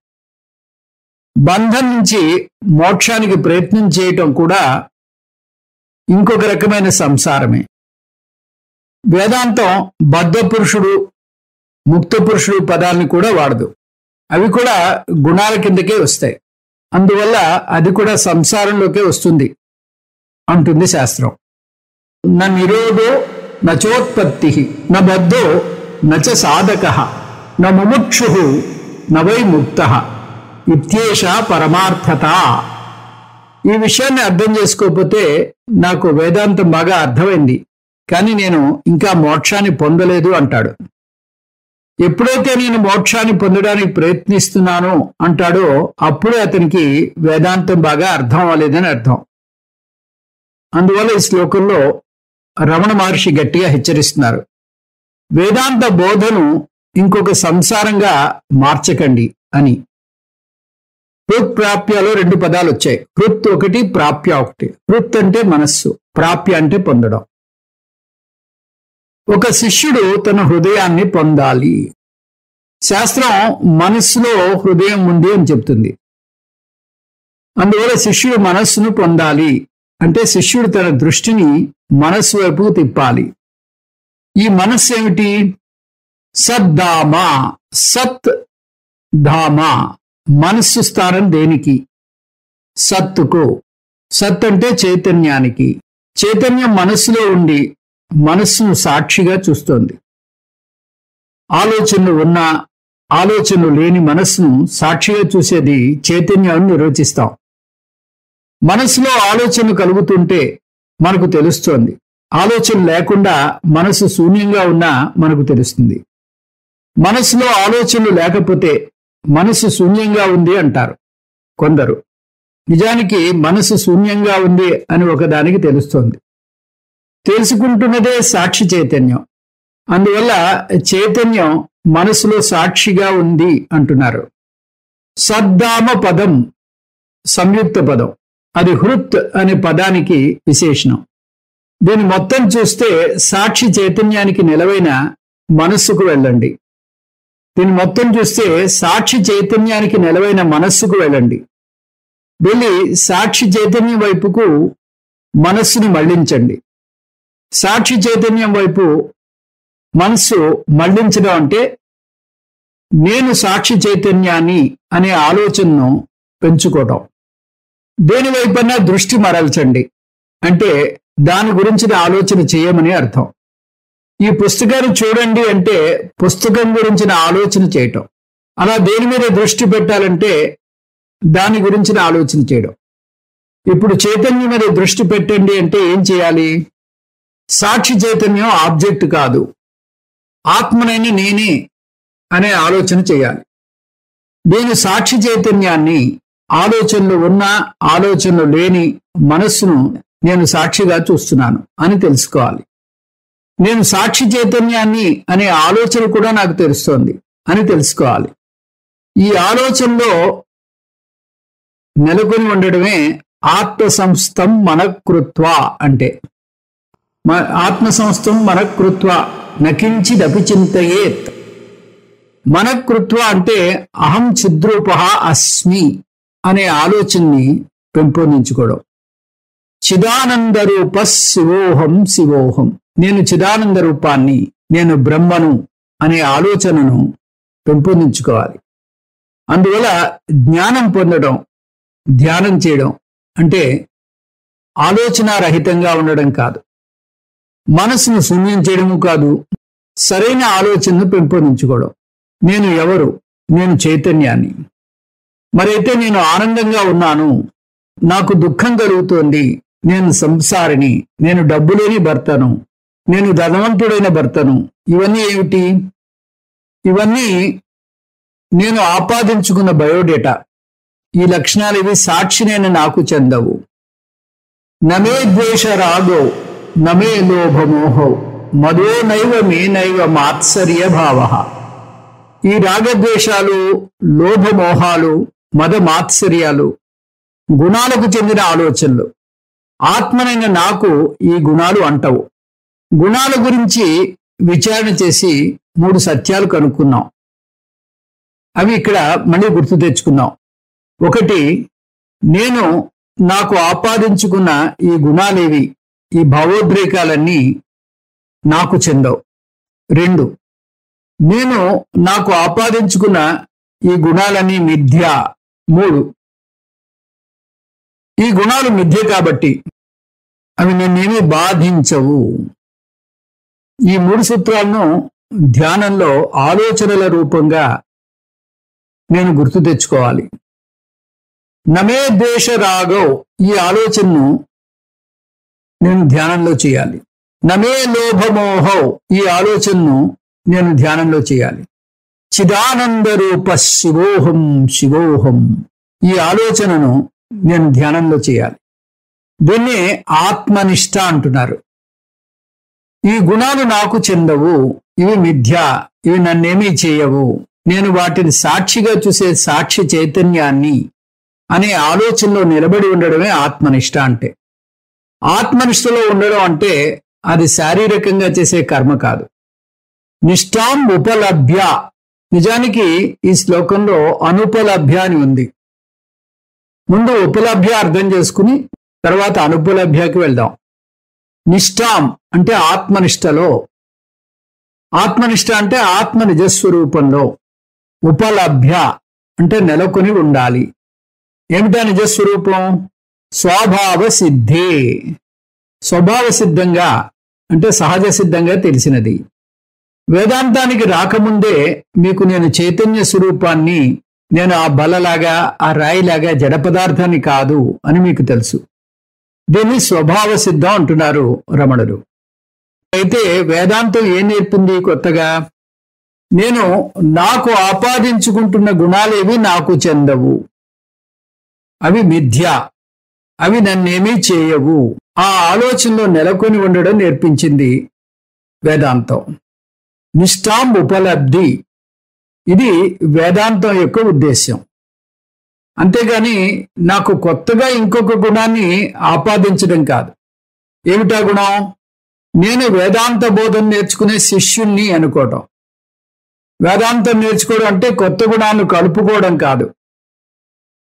బంధం నుంచి మోక్షానికి ప్రయత్నం చేయటం కూడా ఇంకొక రకమైన సంసారమే. వేదాంతం బద్ధ పురుషుడు, ముక్త పురుషుడు పదాలను కూడా వాడదు. అవి కూడా గుణాల కిందకే వస్తాయి. అందువల్ల అది కూడా సంసారంలోకే వస్తుంది అంటుంది శాస్త్రం. న నిరోధో నచోత్పత్తి న బద్ధో నచ సాధక న ముముక్షు న వై ముక్త ఇత్యేష పరమార్థత. ఈ విషయాన్ని అర్థం చేసుకోకపోతే నాకు వేదాంతం బాగా అర్థమైంది, కానీ నేను ఇంకా మోక్షాన్ని పొందలేదు అంటాడు. ఎప్పుడైతే నేను మోక్షాన్ని పొందడానికి ప్రయత్నిస్తున్నానో అంటాడో అప్పుడే అతనికి వేదాంతం బాగా అర్థం అవ్వలేదని అర్థం. అందువల్ల ఈ శ్లోకంలో రమణ మహర్షి గట్టిగా హెచ్చరిస్తున్నారు, వేదాంత బోధను ఇంకొక సంసారంగా మార్చకండి అని. హృత్ ప్రాప్యలో 2 పదాలు వచ్చాయి. హృత్ ఒకటి, ప్రాప్య ఒకటి. హృత్ అంటే మనస్సు, ప్రాప్య అంటే పొందడం. ఒక శిష్యుడు తన హృదయాన్ని పొందాలి. శాస్త్రం మనస్సులో హృదయం ఉంది అని చెప్తుంది. అందువల్ల శిష్యుడు మనస్సును పొందాలి అంటే శిష్యుడు తన దృష్టిని మనస్సు వైపు తిప్పాలి. ఈ మనస్సు ఏమిటి? సద్ధామ. సత్ ధామ. మనస్సు స్థానం దేనికి? సత్తుకు. సత్ అంటే చైతన్యానికి. చైతన్యం మనస్సులో ఉండి మనస్సును సాక్షిగా చూస్తోంది. ఆలోచనలు ఉన్నా ఆలోచనలు లేని మనస్సును సాక్షిగా చూసేది చైతన్యాన్ని నిర్వచిస్తాం. మనస్సులో ఆలోచనలు కలుగుతుంటే మనకు తెలుస్తోంది. ఆలోచన లేకుండా మనసు శూన్యంగా ఉన్నా మనకు తెలుస్తుంది. మనస్సులో ఆలోచనలు లేకపోతే మనసు శూన్యంగా ఉంది అంటారు కొందరు. నిజానికి మనసు శూన్యంగా ఉంది అని ఒకదానికి తెలుస్తోంది. తెలుసుకుంటున్నదే సాక్షి చైతన్యం. అందువల్ల చైతన్యం మనసులో సాక్షిగా ఉంది అంటున్నారు. సద్ధామ పదం సంయుక్త పదం. అది హృత్ అనే పదానికి విశేషణం. దీన్ని మొత్తం చూస్తే సాక్షి చైతన్యానికి నిలవైన మనస్సుకు వెళ్ళండి. దీన్ని మొత్తం చూస్తే సాక్షి చైతన్యానికి నిలవైన మనస్సుకు వెళ్ళండి. వెళ్ళి సాక్షి చైతన్యం వైపుకు మనస్సును మళ్లించండి. సాక్షి చైతన్యం వైపు మనస్సు మళ్లించడం అంటే నేను సాక్షి చైతన్యాన్ని అనే ఆలోచనను పెంచుకోవటం. దేనివైపన్నా దృష్టి మరల్చండి అంటే దాని గురించిన ఆలోచన చేయమని అర్థం. ఈ పుస్తకాన్ని చూడండి అంటే పుస్తకం గురించిన ఆలోచన చేయటం, అలా దేని మీద దృష్టి పెట్టాలంటే దాని గురించిన ఆలోచన చేయడం. ఇప్పుడు చైతన్యం మీద దృష్టి పెట్టండి అంటే ఏం చేయాలి? సాక్షి చైతన్యం ఆబ్జెక్ట్ కాదు, ఆత్మనైన నేనే అనే ఆలోచన చేయాలి. నేను సాక్షి చైతన్యాన్ని ఆలోచనలు ఉన్న ఆలోచనలు లేని మనస్సును నేను సాక్షిగా చూస్తున్నాను అని తెలుసుకోవాలి. నేను సాక్షి చైతన్యాన్ని అనే ఆలోచన కూడా నాకు తెలుస్తోంది అని తెలుసుకోవాలి. ఈ ఆలోచనలో నెలకొని ఉండడమే ఆత్మ సంస్థం మనకృత్వ అంటే. ఆత్మ సంస్థం మనకృత్వ నకించిదపి చింతయేత్. మనకృత్వ అంటే అహం చిద్రూప అస్మి అనే ఆలోచనని పెంపొందించుకోవడం. చిదానంద రూప శివోహం శివోహం, నేను చిదానంద రూపాన్ని, నేను బ్రహ్మను అనే ఆలోచనను పెంపొందించుకోవాలి. అందువల్ల జ్ఞానం పొందడం, ధ్యానం చేయడం అంటే ఆలోచనారహితంగా ఉండడం కాదు, మనసును శూన్యం చేయడము కాదు, సరైన ఆలోచనను పెంపొందించుకోవడం. నేను ఎవరు? నేను చైతన్యాన్ని. మరైతే నేను ఆనందంగా ఉన్నాను, నాకు దుఃఖం కలుగుతోంది, నేను సంసారిని, నేను డబ్బులేని భర్తను, నేను ధనవంతుడైన భర్తను. ఇవన్నీ ఏమిటి? ఇవన్నీ నేను ఆపాదించుకున్న బయోడేటా. ఈ లక్షణాలు ఇవి సాక్షినైన నాకు చెందవు. నమే ద్వేష రాగో నమే లోభమోహో మదో నైవ మే నైవ మాత్సర్య భావ. ఈ రాగద్వేషాలు, లోభమోహాలు, మద మాత్సర్యాలు గుణాలకు చెందిన ఆలోచనలు. ఆత్మనైన నాకు ఈ గుణాలు అంటవు. గుణాల గురించి విచారణ చేసి 3 సత్యాలు కనుక్కున్నాం. అవి ఇక్కడ మళ్ళీ గుర్తు తెచ్చుకున్నాం. 1, నేను నాకు ఆపాదించుకున్న ఈ గుణాలేవి, ఈ భావోద్రేకాలన్నీ నాకు చెందవు. 2, నేను నాకు ఆపాదించుకున్న ఈ గుణాలన్నీ మిథ్య. 3, ఈ గుణాలు మిథ్య కాబట్టి అవి నన్నేమీ బాధించవు. ఈ 3 సూత్రాలను ధ్యానంలో ఆలోచనల రూపంగా నేను గుర్తు తెచ్చుకోవాలి. నమే ద్వేష రాగో, ఈ ఆలోచనను నేను ధ్యానంలో చేయాలి. నమే లోభమోహో, ఈ ఆలోచనను నేను ధ్యానంలో చేయాలి. చిదానంద రూప శివోహం శివోహం, ఈ ఆలోచనను నేను ధ్యానంలో చేయాలి. దీన్నే ఆత్మనిష్ట అంటున్నారు. ఈ గుణాలు నాకు చెందవు, ఇవి మిథ్య, ఇవి నన్నేమీ చేయవు, నేను వాటిని సాక్షిగా చూసే సాక్షి చైతన్యాన్ని అనే ఆలోచనలో నిలబడి ఉండడమే ఆత్మనిష్ట అంటే. ఆత్మనిష్టలో ఉండడం అంటే అది శారీరకంగా చేసే కర్మ కాదు. నిష్టాం ఉపలభ్య, నిజానికి ఈ శ్లోకంలో అనుపలభ్య అని ఉంది. ముందు ఉపలభ్య అర్థం చేసుకుని తర్వాత అనుపలభ్యకి వెళ్దాం. నిష్టాం అంటే ఆత్మనిష్టలో, ఆత్మనిష్ట అంటే ఆత్మ నిజస్వరూపంలో, ఉపలభ్య అంటే నెలకొని ఉండాలి. ఏమిటా నిజస్వరూపం? స్వభావ సిద్ధే, స్వభావ సిద్ధంగా అంటే సహజ సిద్ధంగా తెలిసినది. వేదాంతానికి రాకముందే మీకు నేను చైతన్య స్వరూపాన్ని, నేను ఆ బలలాగా ఆ రాయిలాగా జడ పదార్థాన్ని కాదు అని మీకు తెలుసు. దీన్ని స్వభావ సిద్ధం అంటున్నారు రమణులు. అయితే వేదాంతం ఏం నేర్పింది కొత్తగా? నేను నాకు ఆపాదించుకుంటున్న గుణాలేవి నాకు చెందవు, అవి మిథ్య, అవి నన్నేమీ చేయవు. ఆ ఆలోచనలో నెలకొని ఉండడం నేర్పించింది వేదాంతం. నిష్టాం ఉపలబ్ధి, ఇది వేదాంతం యొక్క ఉద్దేశ్యం. అంతేగాని నాకు కొత్తగా ఇంకొక గుణాన్ని ఆపాదించడం కాదు. ఏమిటా గుణం? నేను వేదాంత బోధన నేర్చుకునే శిష్యుణ్ణి అనుకోవటం. వేదాంతం నేర్చుకోవడం అంటే కొత్త గుణాలను కలుపుకోవడం కాదు.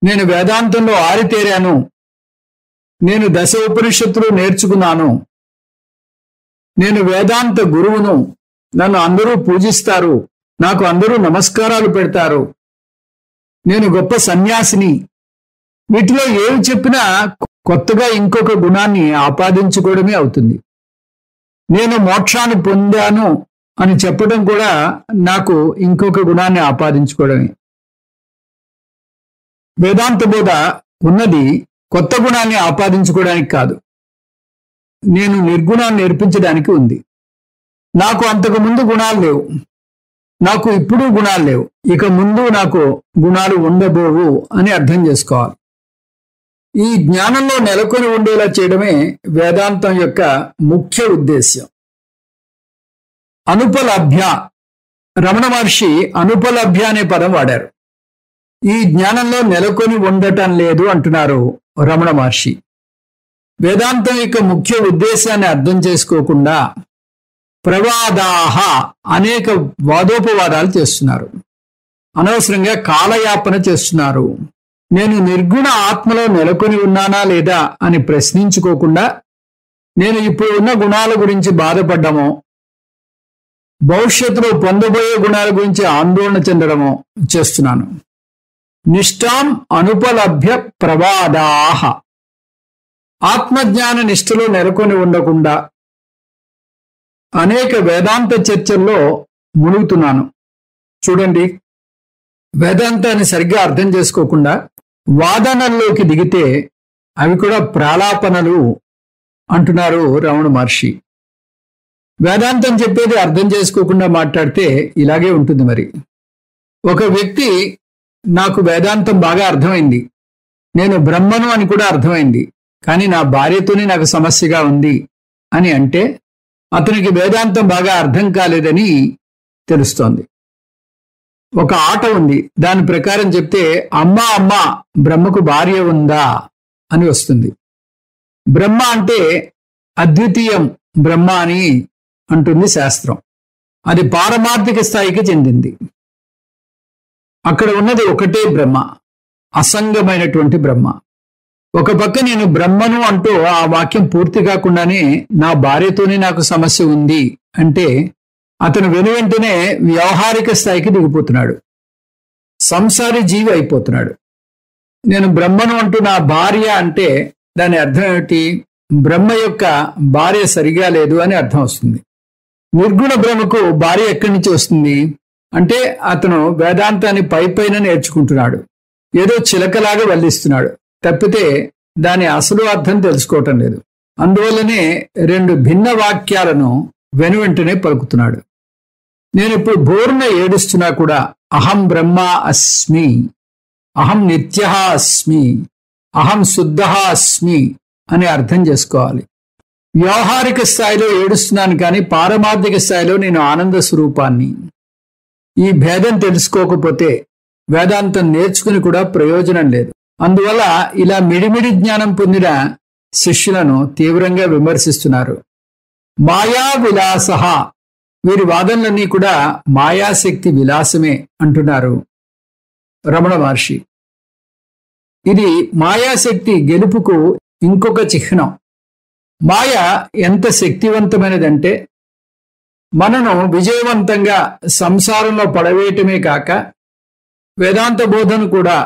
నేను వేదాంతంలో ఆరితేరాను, నేను 10 ఉపనిషత్తులు నేర్చుకున్నాను, నేను వేదాంత గురువును, నన్ను అందరూ పూజిస్తారు, నాకు అందరూ నమస్కారాలు పెడతారు, నేను గొప్ప సన్యాసిని. వీటిలో ఏవి చెప్పినా కొత్తగా ఇంకొక గుణాన్ని ఆపాదించుకోవడమే అవుతుంది. నేను మోక్షాన్ని పొందాను అని చెప్పడం కూడా నాకు ఇంకొక గుణాన్ని ఆపాదించుకోవడమే. వేదాంత బోధ ఉన్నది కొత్త గుణాన్ని ఆపాదించుకోవడానికి కాదు, నేను నిర్గుణాన్ని నేర్పించడానికి ఉంది. నాకు అంతకు ముందు గుణాలు లేవు, నాకు ఇప్పుడు గుణాలు లేవు, ఇక ముందు నాకు గుణాలు ఉండబోవు అని అర్థం చేసుకోవాలి. ఈ జ్ఞానంలో నెలకొని ఉండేలా చేయడమే వేదాంతం యొక్క ముఖ్య ఉద్దేశ్యం. అనుపలభ్య, రమణ మహర్షి అనుపలభ్య అనే పదం వాడారు. ఈ జ్ఞానంలో నెలకొని ఉండటం లేదు అంటున్నారు రమణ మహర్షి. వేదాంతం యొక్క ముఖ్య ఉద్దేశాన్ని అర్థం చేసుకోకుండా ప్రవాదాహ అనేక వాదోపవాదాలు చేస్తున్నారు, అనవసరంగా కాలయాపన చేస్తున్నారు. నేను నిర్గుణ ఆత్మలో నెలకొని ఉన్నానా లేదా అని ప్రశ్నించుకోకుండా నేను ఇప్పుడు ఉన్న గుణాల గురించి బాధపడ్డమో, భవిష్యత్తులో పొందబోయే గుణాల గురించి ఆందోళన చెందడమో చేస్తున్నాను. నిష్టాం అనుపలభ్య ప్రవాదాహ, ఆత్మజ్ఞాన నిష్ఠలో నెలకొని ఉండకుండా అనేక వేదాంత చర్చల్లో మునుగుతున్నాను. చూడండి, వేదాంతాన్ని సరిగ్గా అర్థం చేసుకోకుండా వాదనల్లోకి దిగితే అవి కూడా ప్రాలాపనలు అంటున్నారు రమణ మహర్షి. వేదాంతం చెప్పేది అర్థం చేసుకోకుండా మాట్లాడితే ఇలాగే ఉంటుంది. మరి ఒక వ్యక్తి నాకు వేదాంతం బాగా అర్థమైంది, నేను బ్రహ్మను అని కూడా అర్థమైంది, కానీ నా భార్యతోనే నాకు సమస్యగా ఉంది అని అంటే అతనికి వేదాంతం బాగా అర్థం కాలేదని తెలుస్తోంది. ఒక ఆట ఉంది, దాని ప్రకారం చెప్తే అమ్మా అమ్మా బ్రహ్మకు భార్య ఉందా అని వస్తుంది. బ్రహ్మ అంటే అద్వితీయం బ్రహ్మ అని అంటుంది శాస్త్రం. అది పారమార్థిక స్థాయికి చెందింది. అక్కడ ఉన్నది ఒకటే బ్రహ్మ, అసంగమైనటువంటి బ్రహ్మ. ఒక పక్క నేను బ్రహ్మను అంటూ ఆ వాక్యం పూర్తి కాకుండానే నా భార్యతోనే నాకు సమస్య ఉంది అంటే అతను వెనువెంటనే వ్యవహారిక స్థాయికి దిగిపోతున్నాడు, సంసారి జీవి అయిపోతున్నాడు. నేను బ్రహ్మను అంటూ నా భార్య అంటే దాని అర్థం ఏమిటి? బ్రహ్మ యొక్క భార్య సరిగా లేదు అని అర్థం వస్తుంది. నిర్గుణ బ్రహ్మకు భార్య ఎక్కడి నుంచి వస్తుంది అంటే అతను వేదాంతాన్ని పైపైన నేర్చుకుంటున్నాడు, ఏదో చిలకలాగా వల్లిస్తున్నాడు తప్పితే దాని అసలు అర్థం తెలుసుకోవటం లేదు. అందువల్లనే రెండు భిన్న వాక్యాలను వెనువెంటనే పలుకుతున్నాడు. నేను ఇప్పుడు బోరున ఏడుస్తున్నా కూడా అహం బ్రహ్మ అస్మి, అహం నిత్య అస్మి, అహం శుద్ధ అస్మి అని అర్థం చేసుకోవాలి. వ్యవహారిక స్థాయిలో ఏడుస్తున్నాను కానీ పారమార్థిక స్థాయిలో నేను ఆనంద స్వరూపాన్ని. ఈ భేదం తెలుసుకోకపోతే వేదాంతం నేర్చుకుని కూడా ప్రయోజనం లేదు. అందువల్ల ఇలా మిడిమిడి జ్ఞానం పొందిన శిష్యులను తీవ్రంగా విమర్శిస్తున్నారు. మాయా విలాస, వీరి వాదనలన్నీ కూడా మాయాశక్తి విలాసమే అంటున్నారు రమణ మహర్షి. ఇది మాయాశక్తి గెలుపుకు ఇంకొక చిహ్నం. మాయ ఎంత శక్తివంతమైనదంటే మనను విజయవంతంగా సంసారంలో పడవేయటమే కాక వేదాంత బోధను కూడా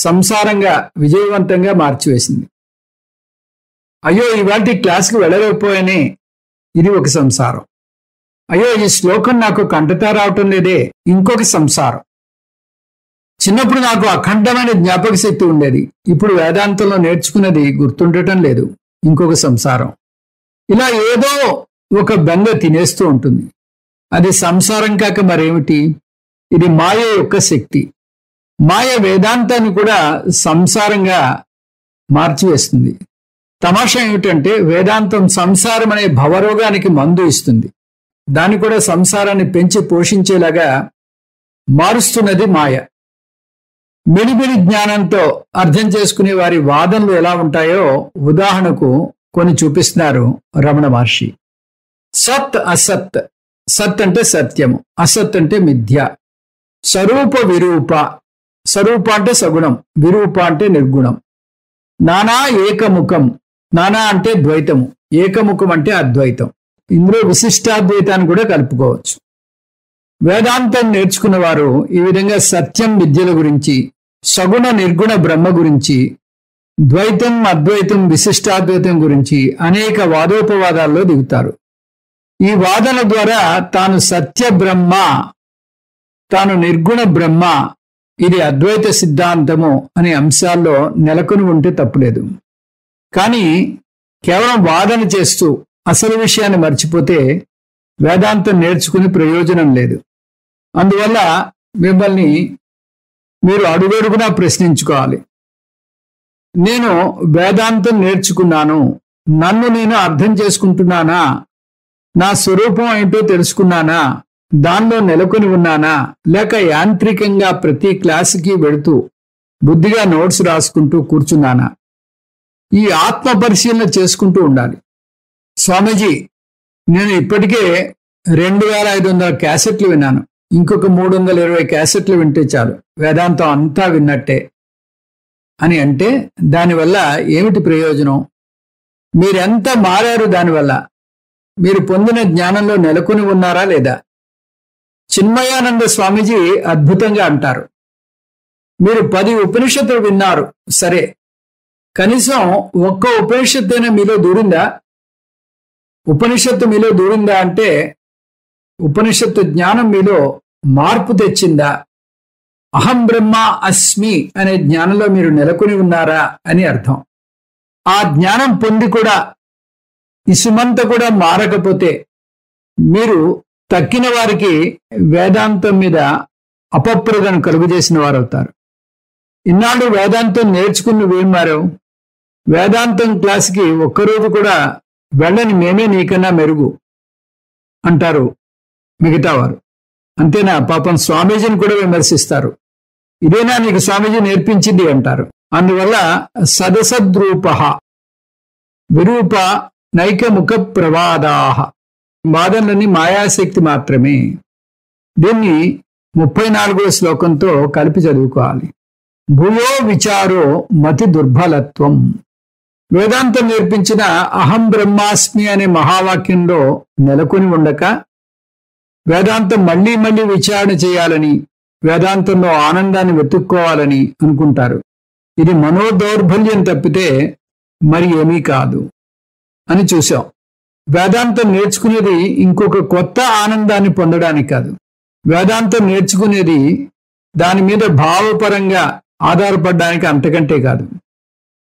సంసారంగా విజయవంతంగా మార్చివేసింది. అయ్యో ఇవాళ క్లాస్కి వెళ్ళలేకపోయానే, ఇది ఒక సంసారం. అయ్యో ఈ శ్లోకం నాకు కంటతా రావటం లేదే, ఇంకొక సంసారం. చిన్నప్పుడు నాకు అఖండమైన జ్ఞాపక శక్తి ఉండేది, ఇప్పుడు వేదాంతంలో నేర్చుకున్నది గుర్తుండటం లేదు, ఇంకొక సంసారం. ఇలా ఏదో ఒక బెంగ తినేస్తూ ఉంటుంది. అది సంసారం కాక మరేమిటి? ఇది మాయ యొక్క శక్తి. మాయ వేదాంతాన్ని కూడా సంసారంగా మార్చివేస్తుంది. తమాషా ఏమిటంటే వేదాంతం సంసారం అనే భవరోగానికి మందు ఇస్తుంది, దాన్ని కూడా సంసారాన్ని పెంచి పోషించేలాగా మారుస్తున్నది మాయ. మిడిమిడి జ్ఞానంతో అర్థం చేసుకునే వారి వాదనలు ఎలా ఉంటాయో ఉదాహరణకు కొన్ని చూపిస్తున్నారు రమణ మహర్షి. సత్ అసత్, సత్ అంటే సత్యము, అసత్ అంటే మిథ్య. స్వరూప విరూప, స్వరూప అంటే సగుణం, విరూప అంటే నిర్గుణం. నానా ఏకముఖం, నానా అంటే ద్వైతము, ఏకముఖం అంటే అద్వైతం. ఇందులో విశిష్టాద్వైతాన్ని కూడా కలుపుకోవచ్చు. వేదాంతం నేర్చుకున్న వారు ఈ విధంగా సత్యం విద్యల గురించి, సగుణ నిర్గుణ బ్రహ్మ గురించి, ద్వైతం అద్వైతం విశిష్టాద్వైతం గురించి అనేక వాదోపవాదాల్లో దిగుతారు. ఈ వాదన ద్వారా తాను సత్య బ్రహ్మ, తాను నిర్గుణ బ్రహ్మ, ఇది అద్వైత సిద్ధాంతము అనే అంశాల్లో నెలకొని ఉంటే తప్పులేదు. కానీ కేవలం వాదన చేస్తూ అసలు విషయాన్ని మర్చిపోతే వేదాంతం నేర్చుకుని ప్రయోజనం లేదు. అందువల్ల మిమ్మల్ని మీరు అడుగడుగునా ప్రశ్నించుకోవాలి. నేను వేదాంతం నేర్చుకున్నాను, నన్ను నేను అర్థం చేసుకుంటున్నానా, నా స్వరూపం ఏంటో తెలుసుకున్నానా, దానిలో నెలకొని ఉన్నానా, లేక యాంత్రికంగా ప్రతి క్లాసుకి వెళుతూ బుద్ధిగా నోట్స్ రాసుకుంటూ కూర్చున్నానా? ఈ ఆత్మ పరిశీలన చేసుకుంటూ ఉండాలి. స్వామీజీ, నేను ఇప్పటికే 2500 క్యాసెట్లు విన్నాను, ఇంకొక 320 క్యాసెట్లు వింటే చాలు, వేదాంతం అంతా విన్నట్టే అని అంటే దానివల్ల ఏమిటి ప్రయోజనం? మీరెంత మారారు? దానివల్ల మీరు పొందిన జ్ఞానంలో నెలకొని ఉన్నారా లేదా? చిన్మయానంద స్వామీజీ అద్భుతంగా అంటారు, మీరు 10 ఉపనిషత్తులు విన్నారు, సరే, కనీసం ఒక్క ఉపనిషత్తు అయినా మీలో దూరిందా? ఉపనిషత్తు మీలో దూరిందా అంటే ఉపనిషత్తు జ్ఞానం మీలో మార్పు తెచ్చిందా? అహం బ్రహ్మ అస్మి అనే జ్ఞానంలో మీరు నెలకొని ఉన్నారా అని అర్థం. ఆ జ్ఞానం పొంది కూడా ఇసుమంత కూడా మారకపోతే మీరు తక్కిన వారికి వేదాంతం మీద అపప్రదను కలుగజేసిన వారు అవుతారు. ఇన్నాళ్ళు వేదాంతం నేర్చుకుని నువ్వేం మారావు? వేదాంతం క్లాస్కి ఒక్కరోజు కూడా వెళ్ళని మేమే నీకన్నా మెరుగు అంటారు మిగతా వారు. అంతేనా? పాపం స్వామీజీని కూడా విమర్శిస్తారు. ఇదేనా నీకు స్వామీజీ నేర్పించింది అంటారు. అందువల్ల సదసద్రూప విరూప నైకముఖ ప్రవాదాహ, వాదనలన్నీ మాయాశక్తి మాత్రమే. దీన్ని 34వ శ్లోకంతో కలిపి చదువుకోవాలి. భూయో విచారో మతి దుర్బలత్వం. వేదాంతం నేర్పించిన అహం బ్రహ్మాస్మి అనే మహావాక్యంలో నెలకొని ఉండక వేదాంతం మళ్లీ మళ్లీ విచారణ చేయాలని, వేదాంతంలో ఆనందాన్ని వెతుక్కోవాలని అనుకుంటారు. ఇది మనోదౌర్బల్యం తప్పితే మరి ఏమీ కాదు అని చూశాం. వేదాంతం నేర్చుకునేది ఇంకొక కొత్త ఆనందాన్ని పొందడానికి కాదు. వేదాంతం నేర్చుకునేది దాని మీద భావపరంగా ఆధారపడడానికి అంతకంటే కాదు.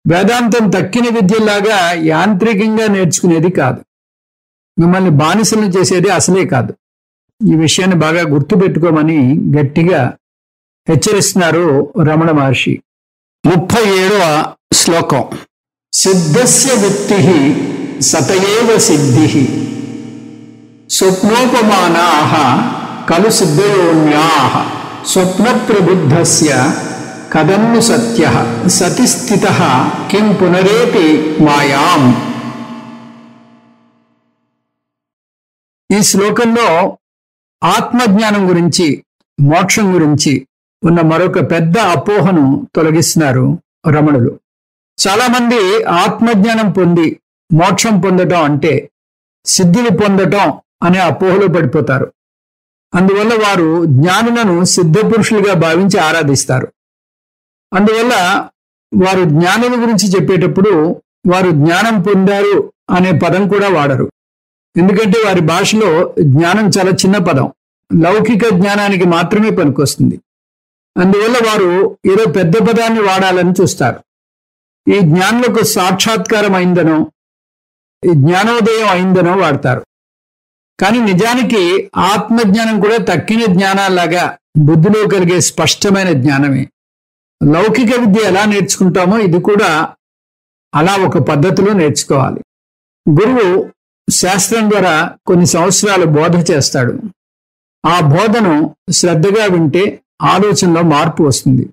వేదాంతం తక్కిన విద్యలాగా యాంత్రికంగా నేర్చుకునేది కాదు. మిమ్మల్ని బానిసలను చేసేది అసలే కాదు. ఈ విషయాన్ని బాగా గుర్తుపెట్టుకోమని గట్టిగా హెచ్చరిస్తున్నారు రమణ మహర్షి. 37వ శ్లోకం. సిద్ధస్య వ్యక్తి సతయేవ సిద్ధి స్వప్నోపమానాః ఖలు సిద్ధయోన్యాః స్వప్న ప్రబుద్ధస్య కదన్ను సత్యః సతి స్థితః కిం పునరేపి మాయాం. ఈ శ్లోకంలో ఆత్మజ్ఞానం గురించి, మోక్షం గురించి ఉన్న మరొక పెద్ద అపోహను తొలగిస్తున్నారు రమణులు. చాలా మంది ఆత్మజ్ఞానం పొంది మోక్షం పొందటం అంటే సిద్ధిని పొందటం అనే అపోహలో పడిపోతారు. అందువల్ల వారు జ్ఞానులను సిద్ధపురుషులుగా భావించి ఆరాధిస్తారు. అందువల్ల వారు జ్ఞానుల గురించి చెప్పేటప్పుడు వారు జ్ఞానం పొందారు అనే పదం కూడా వాడరు. ఎందుకంటే వారి భాషలో జ్ఞానం చాలా చిన్న పదం, లౌకిక జ్ఞానానికి మాత్రమే పనికొస్తుంది. అందువల్ల వారు ఏదో పెద్ద పదాన్ని వాడాలని చూస్తారు. ఈ జ్ఞానులకు సాక్షాత్కారం అయిందనో, ఈ జ్ఞానోదయం అయిందనో వాడతారు. కానీ నిజానికి ఆత్మజ్ఞానం కూడా తక్కిన జ్ఞానాల్లాగా బుద్ధిలో కలిగే స్పష్టమైన జ్ఞానమే. లౌకిక విద్య ఎలా నేర్చుకుంటామో ఇది కూడా అలా ఒక పద్ధతిలో నేర్చుకోవాలి. గురువు శాస్త్రం ద్వారా కొన్ని సంవత్సరాలు బోధ చేస్తాడు. ఆ బోధను శ్రద్ధగా వింటే ఆలోచనలో మార్పు వస్తుంది.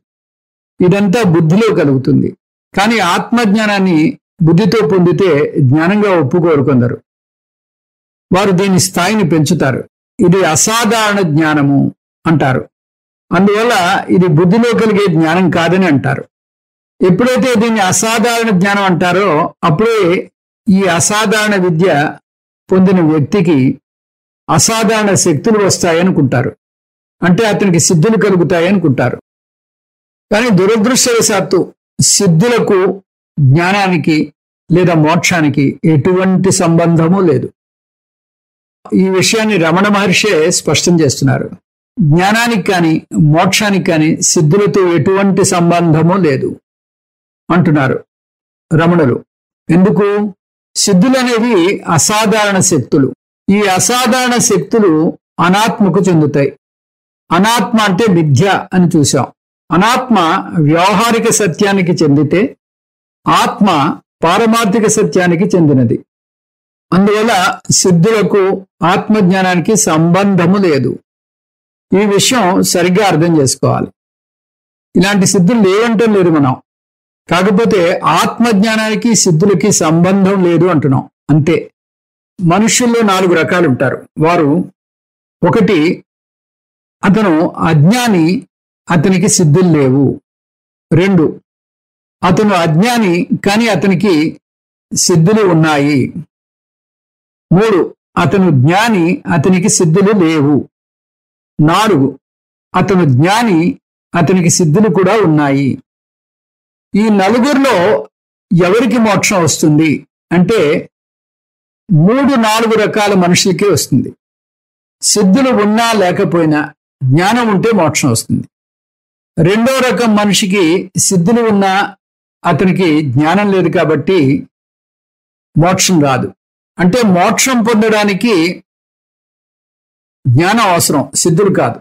ఇదంతా బుద్ధిలో కలుగుతుంది. కానీ ఆత్మజ్ఞానాన్ని బుద్ధితో పొందితే జ్ఞానంగా ఒప్పుకోరు కొందరు. వారు దీని స్థాయిని పెంచుతారు. ఇది అసాధారణ జ్ఞానము అంటారు. అందువల్ల ఇది బుద్ధిలో కలిగే జ్ఞానం కాదని అంటారు. ఎప్పుడైతే దీన్ని అసాధారణ జ్ఞానం అంటారో అప్పుడే ఈ అసాధారణ విద్య పొందిన వ్యక్తికి అసాధారణ శక్తులు వస్తాయనుకుంటారు. అంటే అతనికి సిద్ధులు కలుగుతాయనుకుంటారు. కానీ దురదృష్టవశాత్తు సిద్ధులకు జ్ఞానానికి లేదా మోక్షానికి ఎటువంటి సంబంధము లేదు. ఈ విషయాన్ని రమణ మహర్షే స్పష్టం చేస్తున్నారు. జ్ఞానానికి కానీ మోక్షానికి కానీ సిద్ధులతో ఎటువంటి సంబంధము లేదు అంటున్నారు రమణులు. ఎందుకు? సిద్ధులు అనేవి అసాధారణ శక్తులు. ఈ అసాధారణ శక్తులు అనాత్మకు చెందుతాయి. అనాత్మ అంటే మిథ్య అని చూసాం. అనాత్మ వ్యవహారిక సత్యానికి చెందితే ఆత్మ పారమార్థిక సత్యానికి చెందినది. అందువల్ల సిద్ధులకు ఆత్మజ్ఞానానికి సంబంధము లేదు. ఈ విషయం సరిగ్గా అర్థం చేసుకోవాలి. ఇలాంటి సిద్ధులు లేవంటం లేదు మనం. కాకపోతే ఆత్మజ్ఞానానికి సిద్ధులకి సంబంధం లేదు అంటున్నాం అంతే. మనుషుల్లో 4 రకాలు ఉంటారు. వారు, 1, అతను అజ్ఞాని, అతనికి సిద్ధులు లేవు. 2, అతను అజ్ఞాని కానీ అతనికి సిద్ధులు ఉన్నాయి. 3, అతను జ్ఞాని, అతనికి సిద్ధులు లేవు. 4, అతను జ్ఞాని, అతనికి సిద్ధులు కూడా ఉన్నాయి. ఈ 4లో ఎవరికి మోక్షం వస్తుంది అంటే 3-4 రకాల మనుషులకే వస్తుంది. సిద్ధులు ఉన్నా లేకపోయినా జ్ఞానం ఉంటే మోక్షం వస్తుంది. 2వ రకం మనిషికి సిద్ధులు ఉన్నా అతనికి జ్ఞానం లేదు కాబట్టి మోక్షం రాదు. అంటే మోక్షం పొందడానికి జ్ఞానం అవసరం, సిద్ధులు కాదు.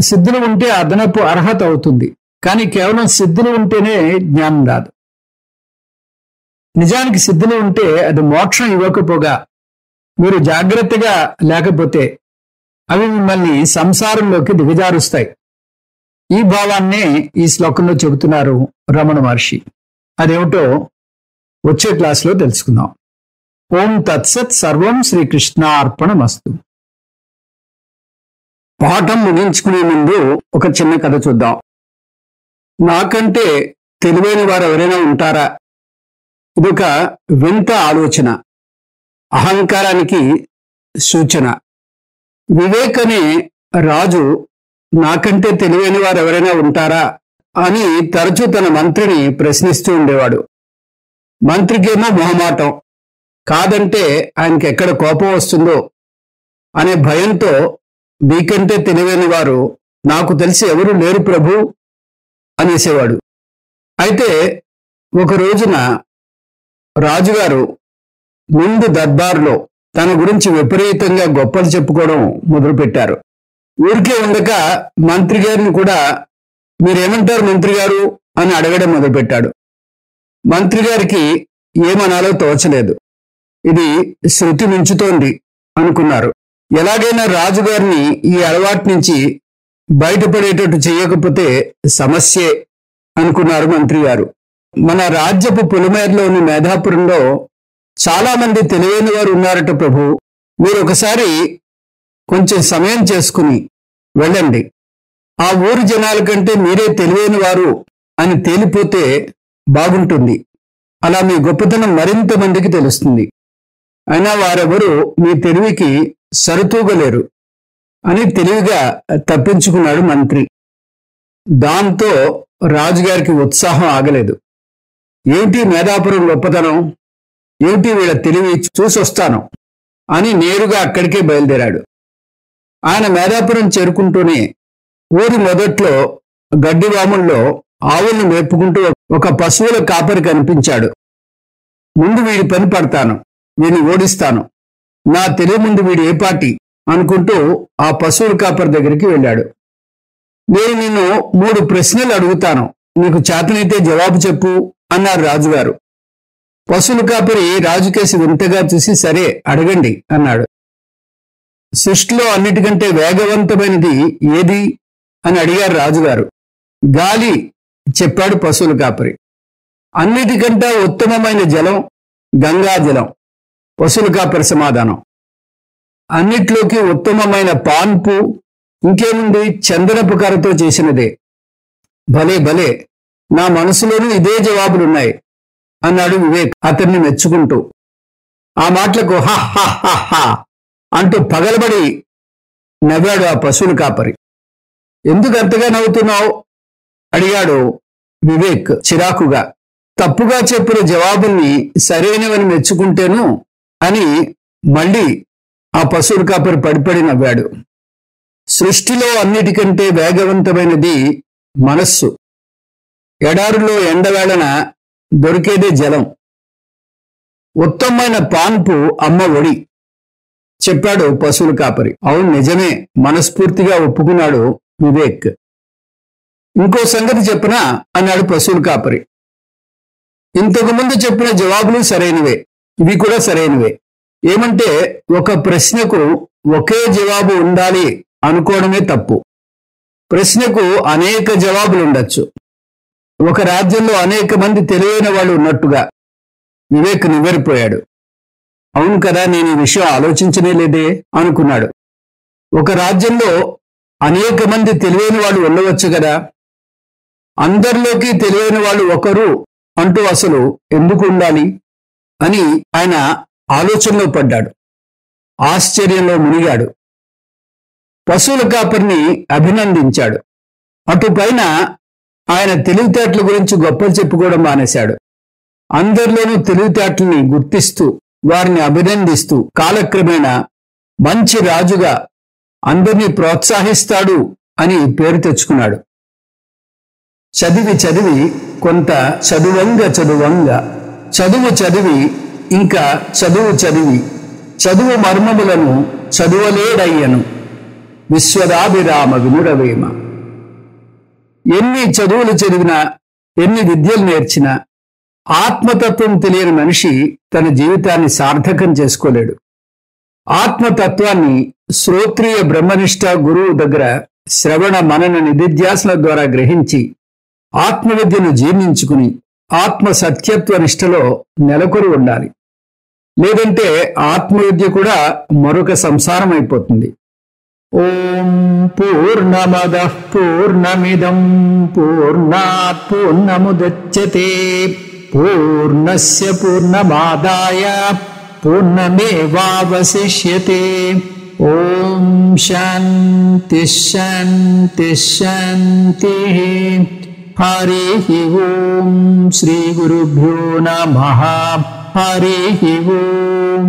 సిద్ధులు ఉంటే అదనపు అర్హత అవుతుంది, కానీ కేవలం సిద్ధులు ఉంటేనే జ్ఞానం రాదు. నిజానికి సిద్ధులు ఉంటే అది మోక్షం ఇవ్వకపోగా మీరు జాగ్రత్తగా లేకపోతే అవి మిమ్మల్ని సంసారంలోకి దిగజారుస్తాయి. ఈ భావాన్నే ఈ శ్లోకంలో చెబుతున్నారు రమణ మహర్షి. అదేమిటో వచ్చే క్లాసులో తెలుసుకుందాం. ఓం తత్సత్. సర్వం శ్రీకృష్ణార్పణమస్తు. పాఠం ముగించుకునే ముందు ఒక చిన్న కథ చూద్దాం. నాకంటే తెలివైన వారు ఎవరైనా ఉంటారా? ఇదొక వింత ఆలోచన, అహంకారానికి సూచన. వివేక్ అనే రాజు నాకంటే తెలివైన వారు ఎవరైనా ఉంటారా అని తరచూ తన మంత్రిని ప్రశ్నిస్తూ ఉండేవాడు. మంత్రికేమో మొహమాటం, కాదంటే ఆయనకి ఎక్కడ కోపం వస్తుందో అనే భయంతో మీకంటే తెలివైన వారు నాకు తెలిసి ఎవరు లేరు ప్రభు అనేసేవాడు. అయితే ఒక రోజున రాజుగారు ముందు దర్బారులో తన గురించి విపరీతంగా గొప్పలు చెప్పుకోవడం మొదలుపెట్టారు. ఊరికే ఉండక మంత్రి గారిని కూడా మీరేమంటారు మంత్రి గారు అని అడగడం మొదలుపెట్టాడు. మంత్రి గారికి ఏమనాలో తోచలేదు. ఇది శృతి మించుతోంది అనుకున్నారు. ఎలాగైనా రాజుగారిని ఈ అలవాటు నుంచి బయటపడేటట్టు చేయకపోతే సమస్యే అనుకున్నారు మంత్రి గారు. మన రాజ్యపు పొలిమేరలోని మేధాపురంలో చాలా మంది తెలివైన వారు ఉన్నారట ప్రభు. మీరు ఒకసారి కొంచెం సమయం చేసుకుని వెళ్ళండి. ఆ ఊరి జనాల కంటే మీరే తెలివైన వారు అని తేలిపోతే బాగుంటుంది. అలా మీ గొప్పతనం మరింత మందికి తెలుస్తుంది. అయినా వారెవరూ మీ తెలివికి సరితూగలేరు అని తెలివిగా తప్పించుకున్నాడు మంత్రి. దాంతో రాజుగారికి ఉత్సాహం ఆగలేదు. ఏమిటి మేధాపురం గొప్పతనం, ఏమిటి వీళ్ళ తెలివి, చూసొస్తాను అని నేరుగా అక్కడికే బయలుదేరాడు. ఆయన మేధాపురం చేరుకుంటూనే ఊరి మొదట్లో గడ్డివాముల్లో ఆవుల్ని మేపుకుంటూ ఒక పశువుల కాపరి కనిపించాడు. ముందు వీడి పని పడతాను, వీడిని ఓడిస్తాను, నా తెలివి ముందు వీడు ఏ పార్టీ అనుకుంటూ ఆ పశువుల కాపరి దగ్గరికి వెళ్ళాడు. నేను నిన్ను 3 ప్రశ్నలు అడుగుతాను, నీకు చేతనైతే జవాబు చెప్పు అన్నారు రాజుగారు. పశువుల కాపరి రాజుకేసి వింతగా చూసి సరే అడగండి అన్నాడు. సృష్టిలో అన్నిటికంటే వేగవంతమైనది ఏది అని అడిగారు రాజుగారు. గాలి చెప్పాడు పశువుల కాపరి. అన్నిటికంటే ఉత్తమమైన జలం గంగాజలం పశువుల కాపరి సమాధానం. అన్నిట్లోకి ఉత్తమమైన పాన్పు ఇంకేముంది, చందనపు కర్రతో చేసినదే. భలే భలే, నా మనసులోనూ ఇదే జవాబులున్నాయి అన్నాడు వివేక్ అతన్ని మెచ్చుకుంటూ. ఆ మాటలకు హా హా హా హా అంటూ పగలబడి నవ్వాడు ఆ పశువుల కాపరి. ఎందుకు అంతగా నవ్వుతున్నావు అడిగాడు వివేక్ చిరాకుగా. తప్పుగా చెప్పిన జవాబుల్ని సరైనవని మెచ్చుకుంటేను అని మళ్ళీ ఆ పశువుల కాపరి పడిపడి నవ్వాడు. సృష్టిలో అన్నిటికంటే వేగవంతమైనది మనస్సు. ఎడారులో ఎండవేళన దొరికేదే జలం. ఉత్తమమైన పాన్పు అమ్మ ఒడి, చెప్పాడు పశువుల కాపరి. అవును, నిజమే, మనస్ఫూర్తిగా ఒప్పుకున్నాడు వివేక్. ఇంకో సంగతి చెప్పనా అన్నాడు పశువుల కాపరి. ఇంతకు ముందు చెప్పిన జవాబులు సరైనవే, ఇవి కూడా సరైనవే. ఏమంటే ఒక ప్రశ్నకు ఒకే జవాబు ఉండాలి అనుకోవడమే తప్పు. ప్రశ్నకు అనేక జవాబులు ఉండొచ్చు. ఒక రాజ్యంలో అనేక మంది తెలివైన వాళ్ళు ఉన్నట్టుగా. వివేక్ నివ్వెరపోయాడు. అవును కదా, నేను ఈ విషయం ఆలోచించనే లేదే అనుకున్నాడు. ఒక రాజ్యంలో అనేక మంది తెలివైన వాళ్ళు ఉండవచ్చు కదా, అందరిలోకి తెలివైన వాళ్ళు ఒకరు అంటూ అసలు ఎందుకు ఉండాలి అని ఆయన ఆలోచనలో పడ్డాడు. ఆశ్చర్యంలో మునిగాడు. పశువుల కాపరిని అభినందించాడు. అటుపైన ఆయన తెలివితేటల గురించి గొప్పలు చెప్పుకోవడం మానేశాడు. అందరిలోనూ తెలివితేటల్ని గుర్తిస్తూ వారిని అభినందిస్తూ కాలక్రమేణా మంచి రాజుగా అందరినీ ప్రోత్సహిస్తాడు అని పేరు తెచ్చుకున్నాడు. చదివి చదివి కొంత చదువు చదివి ఇంకా చదివి చదువు మర్మములను చదువలేడయ్యను విశ్వదాభిరామ వినురవేమ. ఎన్ని చదువులు చదివినా, ఎన్ని విద్యలు నేర్చినా ఆత్మతత్వం తెలియని మనిషి తన జీవితాన్ని సార్థకం చేసుకోలేడు. ఆత్మతత్వాన్ని శ్రోత్రియ బ్రహ్మనిష్ట గురువు దగ్గర శ్రవణ మనన నిధిధ్యాసన ద్వారా గ్రహించి ఆత్మవిద్యను జీర్ణించుకుని ఆత్మ సత్యత్వ నిష్టలో నెలకొరి ఉండాలి. లేదంటే ఆత్మవిద్య కూడా మరొక సంసారం అయిపోతుంది. ఓం పూర్ణమదః పూర్ణమిదం పూర్ణాత్ పూర్ణముదచ్యతే పూర్ణస్య పూర్ణమాదాయ పూర్ణమేవావశిష్యతే. ఓం శాంతి శాంతి శాంతి. హరి ఓం. శ్రీ గురుభ్యో నమః. హరి ఓం.